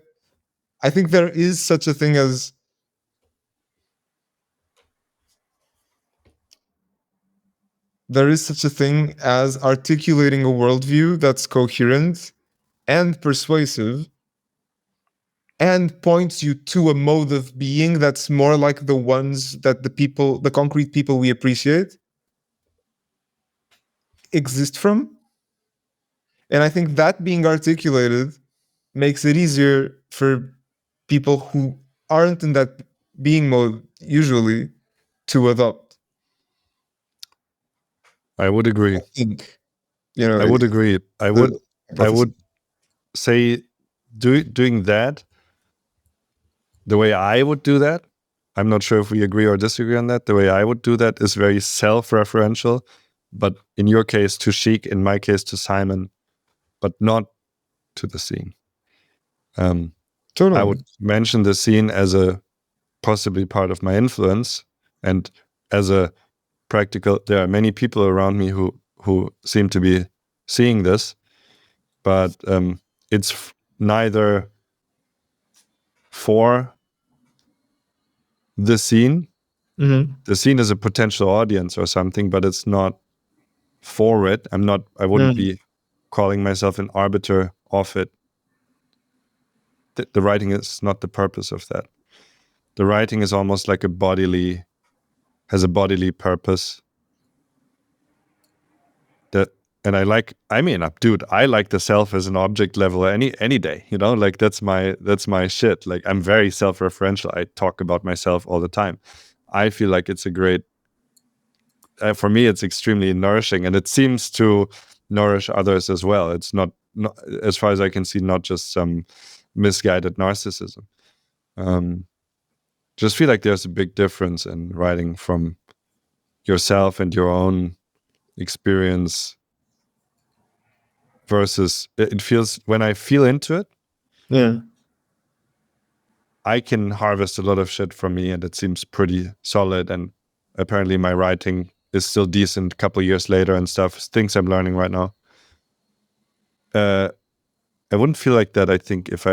I think there is such a thing as articulating a worldview that's coherent and persuasive, and points you to a mode of being that's more like the ones that the concrete people we appreciate exist from. And I think that being articulated makes it easier for people who aren't in that being mode usually to adopt. I would agree. I think, you know, I would agree. I would say doing that the way I would do that. I'm not sure if we agree or disagree on that. The way I would do that is very self-referential, but in your case to Chic, in my case to Simon, but not to the scene. totally. I would mention the scene as a possibly part of my influence, and as a practical, there are many people around me who seem to be seeing this, but it's neither for the scene. Mm-hmm. The scene is a potential audience or something, but it's not for it. I wouldn't be calling myself an arbiter of it. The writing is not the purpose of that. The writing is almost like has a bodily purpose. And I like the self as an object level any day, you know, like that's my shit. Like I'm very self-referential. I talk about myself all the time. I feel like it's a great, for me, it's extremely nourishing, and it seems to nourish others as well. It's not as far as I can see, not just some misguided narcissism. Just feel like there's a big difference in writing from yourself and your own experience versus it feels, when I feel into it, I can harvest a lot of shit from me, and it seems pretty solid. And apparently my writing is still decent a couple years later and stuff, things I'm learning right now. I wouldn't feel like that, I think, if I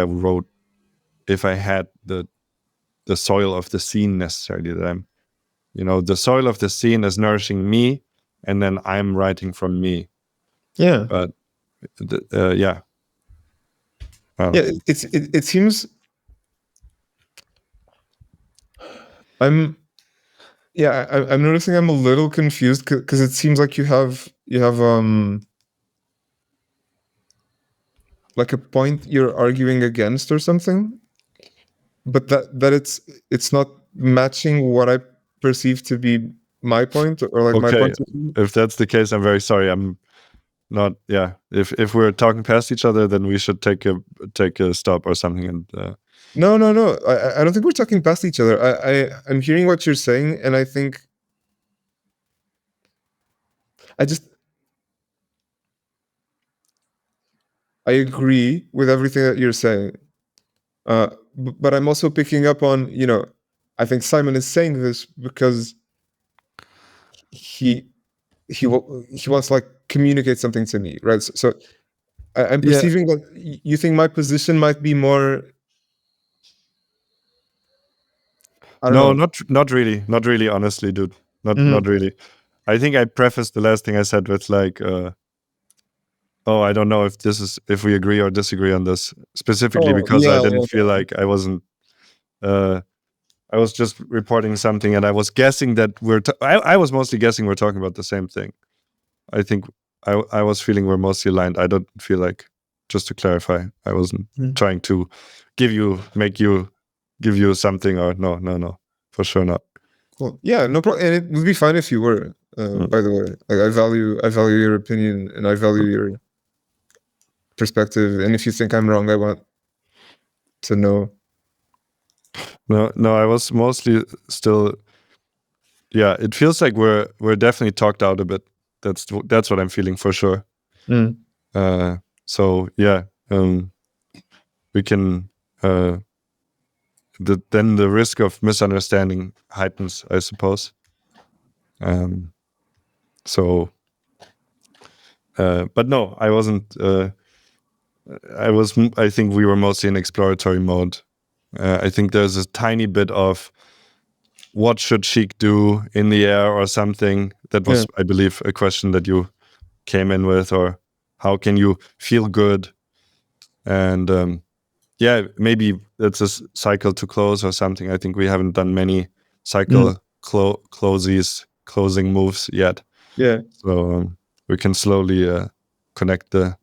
had the soil of the scene necessarily, that I'm, you know, the soil of the scene is nourishing me, and then I'm writing from me. Yeah. But yeah. It seems I'm noticing I'm a little confused because it seems like you have like a point you're arguing against or something, but that it's not matching what I perceive to be my point, or like my point of view. If that's the case, I'm very sorry. I'm not. Yeah. If we're talking past each other, then we should take a stop or something. And No. I don't think we're talking past each other. I'm hearing what you're saying, and I think I agree with everything that you're saying. But I'm also picking up on, you know, I think Simon is saying this because he wants to like communicate something to me, right? So I'm perceiving that you think my position might be more. I don't know. Not really. Honestly, dude, not really. I think I prefaced the last thing I said with like, oh, I don't know if we agree or disagree on this, specifically because I didn't feel like I wasn't. I was just reporting something, and I was guessing that I was mostly guessing we're talking about the same thing. I think I was feeling we're mostly aligned. I don't feel like, just to clarify, I wasn't trying to give you something, or no, for sure not. Cool. Yeah, no problem. And it would be fine if you were. By the way, like, I value your opinion, and I value your perspective. And if you think I'm wrong, I want to know. No, I was mostly still. Yeah, it feels like we're definitely talked out a bit. That's what I'm feeling for sure. So yeah, we can. Then the risk of misunderstanding heightens, I suppose. So, but no, I wasn't. I think we were mostly in exploratory mode. I think there's a tiny bit of what should Chic do in the air or something. That was, I believe, a question that you came in with, or how can you feel good? And yeah, maybe it's a cycle to close or something. I think we haven't done many cycle closing moves yet. Yeah. So we can slowly connect the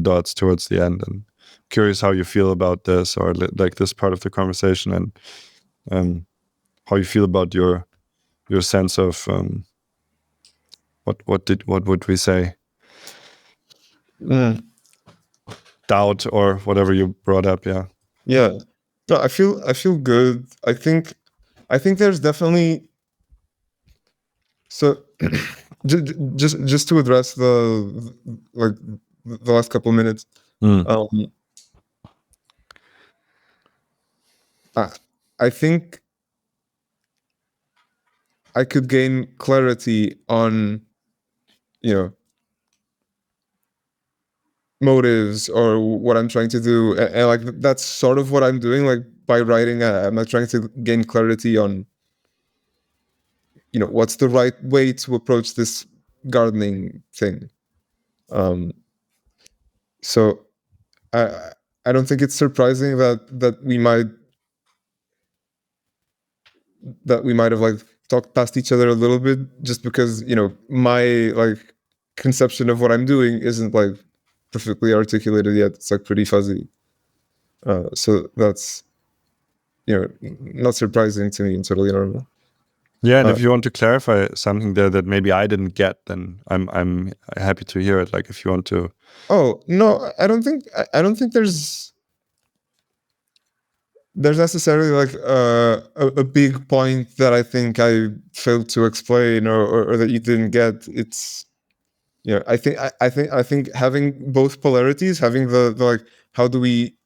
dots towards the end. And curious how you feel about this, or like this part of the conversation, and how you feel about your sense of what would we say, doubt or whatever you brought up. Yeah. No, I feel good. I think there's definitely, so just to address the like the last couple minutes. Mm. I think I could gain clarity on, you know, motives or what I'm trying to do, and like that's sort of what I'm doing. Like by writing, I'm not trying to gain clarity on, what's the right way to approach this gardening thing. Um, so I I don't think it's surprising that we might have like talked past each other a little bit, just because my like conception of what I'm doing isn't like perfectly articulated yet. It's like pretty fuzzy. So that's not surprising to me and totally normal. Yeah, and if you want to clarify something there that maybe I didn't get, then I'm happy to hear it. Like if you want to. Oh no, I don't think there's necessarily like a big point that I think I failed to explain, or that you didn't get. It's I think having both polarities, having the like, how do we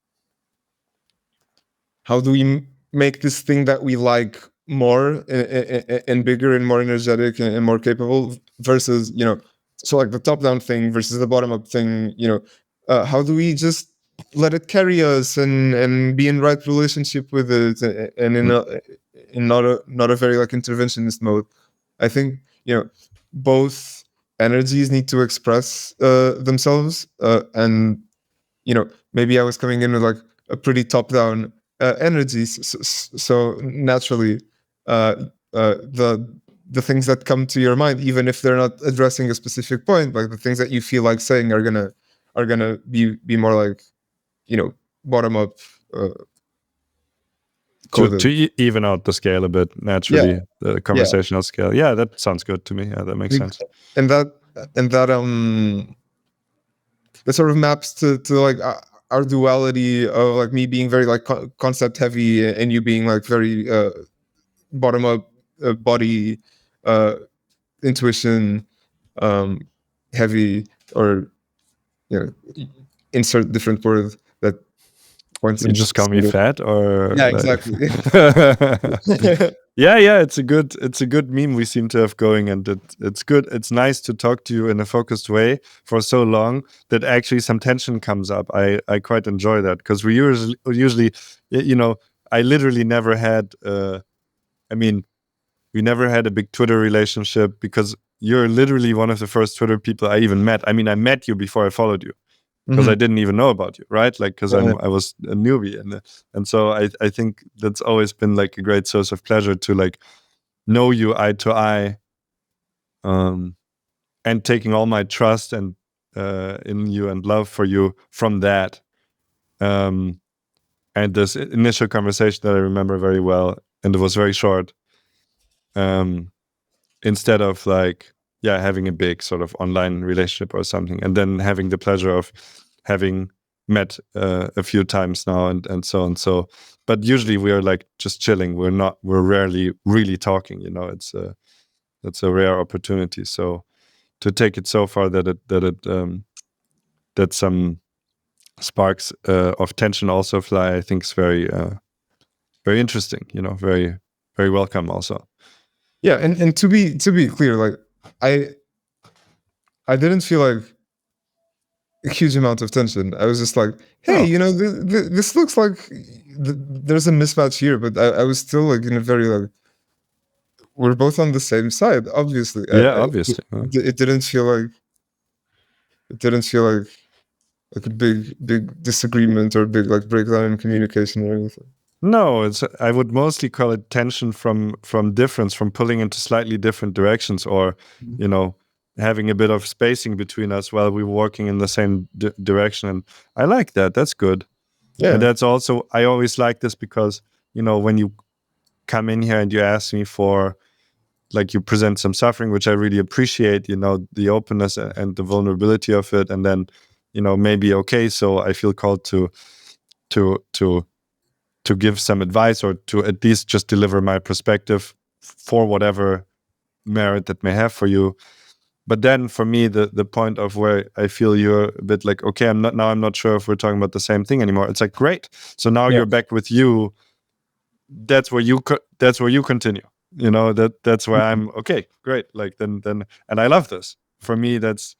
make this thing that we like more and bigger and more energetic and more capable, versus so like the top down thing versus the bottom up thing. How do we just let it carry us and be in right relationship with it, and in not a very like interventionist mode. I think both energies need to express themselves, and maybe I was coming in with like a pretty top down energy, so naturally the things that come to your mind, even if they're not addressing a specific point, like the things that you feel like saying, are gonna be more like bottom up coded. To even out the scale a bit naturally, the conversational scale. Yeah, that sounds good to me. Yeah, that makes sense. And that sort of maps to like our duality of like me being very like concept heavy, and you being like very bottom up, body intuition heavy, or insert different word that points. You just call me fat, or yeah, like... exactly. yeah, it's a good meme we seem to have going, and it's good. It's nice to talk to you in a focused way for so long that actually some tension comes up. I quite enjoy that, because we usually I literally never had we never had a big Twitter relationship, because you're literally one of the first Twitter people I even met. I mean, I met you before I followed you, because I didn't even know about you, right? Like, because I was a newbie, and so I think that's always been like a great source of pleasure to like know you eye to eye, and taking all my trust and in you and love for you from that, and this initial conversation that I remember very well, and it was very short, instead of like having a big sort of online relationship or something, and then having the pleasure of having met a few times now, and so on. So, but usually we are like just chilling. We're rarely really talking. It's a rare opportunity. So to take it so far that some sparks of tension also fly, I think is very very interesting. Very very welcome also. Yeah, and to be clear, like I didn't feel like a huge amount of tension. I was just like, hey, this looks like there's a mismatch here, but I was still like in a very like, we're both on the same side, obviously. Yeah, obviously. It didn't feel like like a big disagreement or big like breakdown in communication or anything. No, I would mostly call it tension from difference, from pulling into slightly different directions, or having a bit of spacing between us while we were walking in the same direction. And I like that. That's good. Yeah. And that's also, I always like this because when you come in here and you ask me for, like, you present some suffering, which I really appreciate, the openness and the vulnerability of it, and then maybe, okay, so I feel called to give some advice, or to at least just deliver my perspective for whatever merit that may have for you. But then for me, the point of where I feel you're a bit like, okay, I'm not sure if we're talking about the same thing anymore. It's like, great. So now you're back with you. That's where you continue. That's where I'm okay, great. Like then, and I love this. For me, that's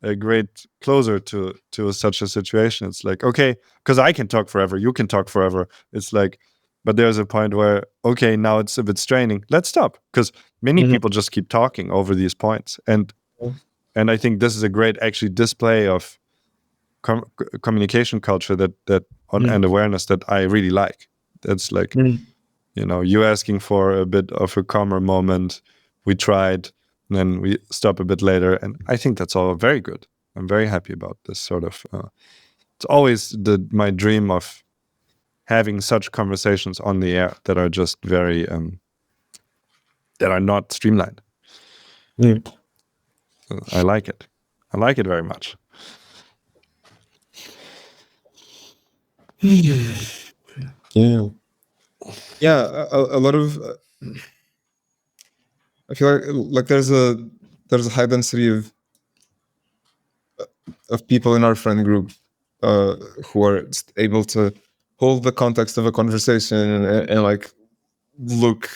a great closer to such a situation. It's like, okay, because I can talk forever, you can talk forever. It's like, but there's a point where, okay, now it's a bit straining. Let's stop, because many people just keep talking over these points, and I think this is a great actually display of communication culture and awareness that I really like. That's like, you asking for a bit of a calmer moment. We tried, and then we stop a bit later, and I think that's all very good. I'm very happy about this sort of. It's always my dream of having such conversations on the air that are just very that are not streamlined. I like it. I like it very much. Yeah. A lot of. I feel like there's a high density of people in our friend group who are able to hold the context of a conversation and like look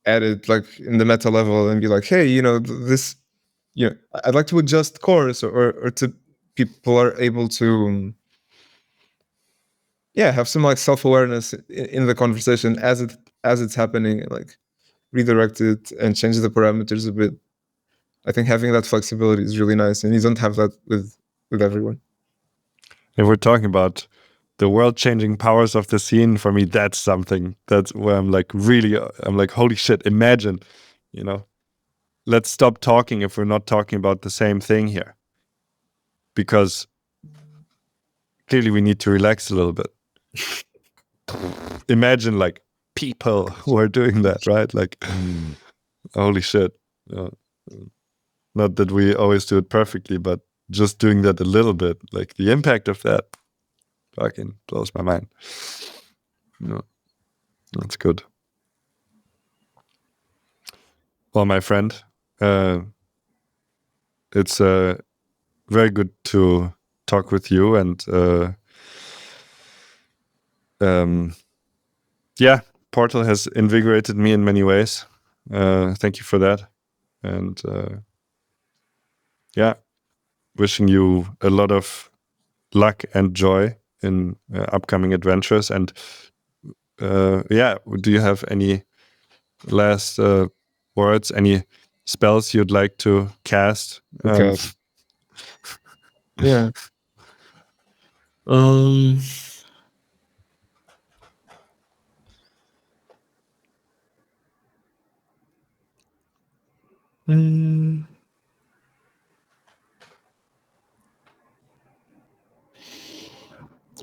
at it like in the meta level and be like, hey, this, I'd like to adjust course, or to people are able to have some like self-awareness in the conversation as it's happening, and like redirect it and change the parameters a bit. I think having that flexibility is really nice, and you don't have that with everyone. If we're talking about the world-changing powers of the scene, for me, that's something. That's where I'm like, holy shit, imagine, let's stop talking if we're not talking about the same thing here. Because clearly we need to relax a little bit. Imagine like people who are doing that, right? Like, holy shit. Not that we always do it perfectly, but just doing that a little bit, like the impact of that fucking blows my mind. That's good. Well, my friend, it's very good to talk with you, and Portal has invigorated me in many ways. Thank you for that. And wishing you a lot of luck and joy in upcoming adventures. And do you have any last words, any spells you'd like to cast? Yeah.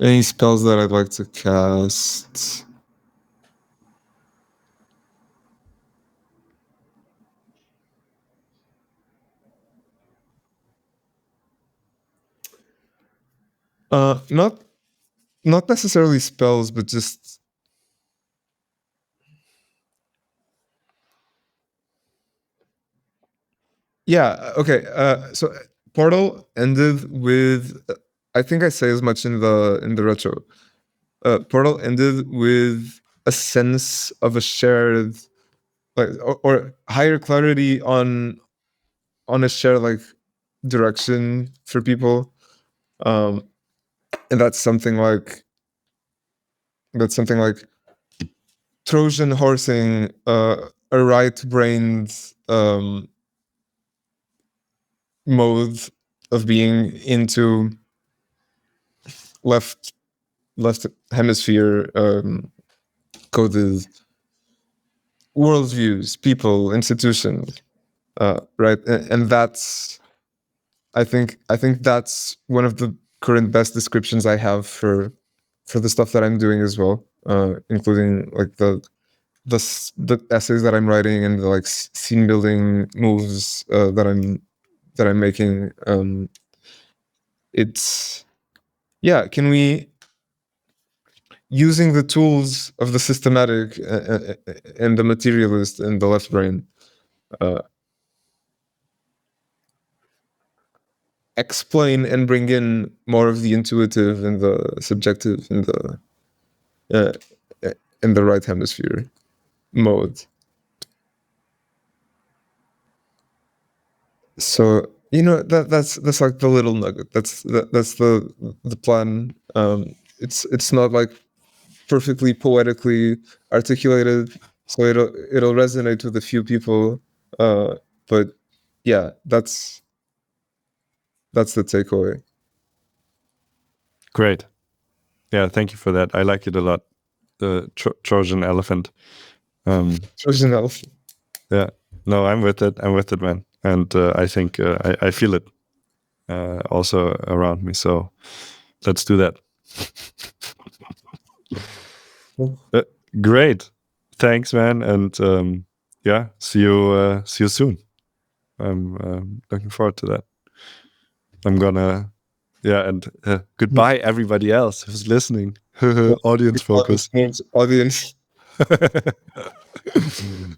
Any spells that I'd like to cast? Not necessarily spells, but just okay. So Portal ended with, I think I say as much in the retro. Portal ended with a sense of a shared, like, or higher clarity on a shared like direction for people, and that's something like Trojan horsing a right-brained mode of being into left hemisphere coded worldviews, people, institutions, right? And that's, I think that's one of the current best descriptions I have for the stuff that I'm doing as well, including like the essays that I'm writing and the like scene building moves that I'm making. It's can we, using the tools of the systematic and the materialist and the left brain, explain and bring in more of the intuitive and the subjective and the right hemisphere mode. So that's like the little nugget. That's the plan. It's not like perfectly poetically articulated, so it'll resonate with a few people. But yeah, that's the takeaway. Great. Yeah, thank you for that. I like it a lot. The Trojan elephant. Trojan elephant. Yeah. No, I'm with it. Man. And I think I feel it also around me. So let's do that. Great. Thanks, man. And see you soon. I'm looking forward to that. I'm gonna, and goodbye, everybody else who's listening. Audience focus. Audience.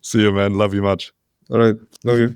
See you, man. Love you much. All right. Love you.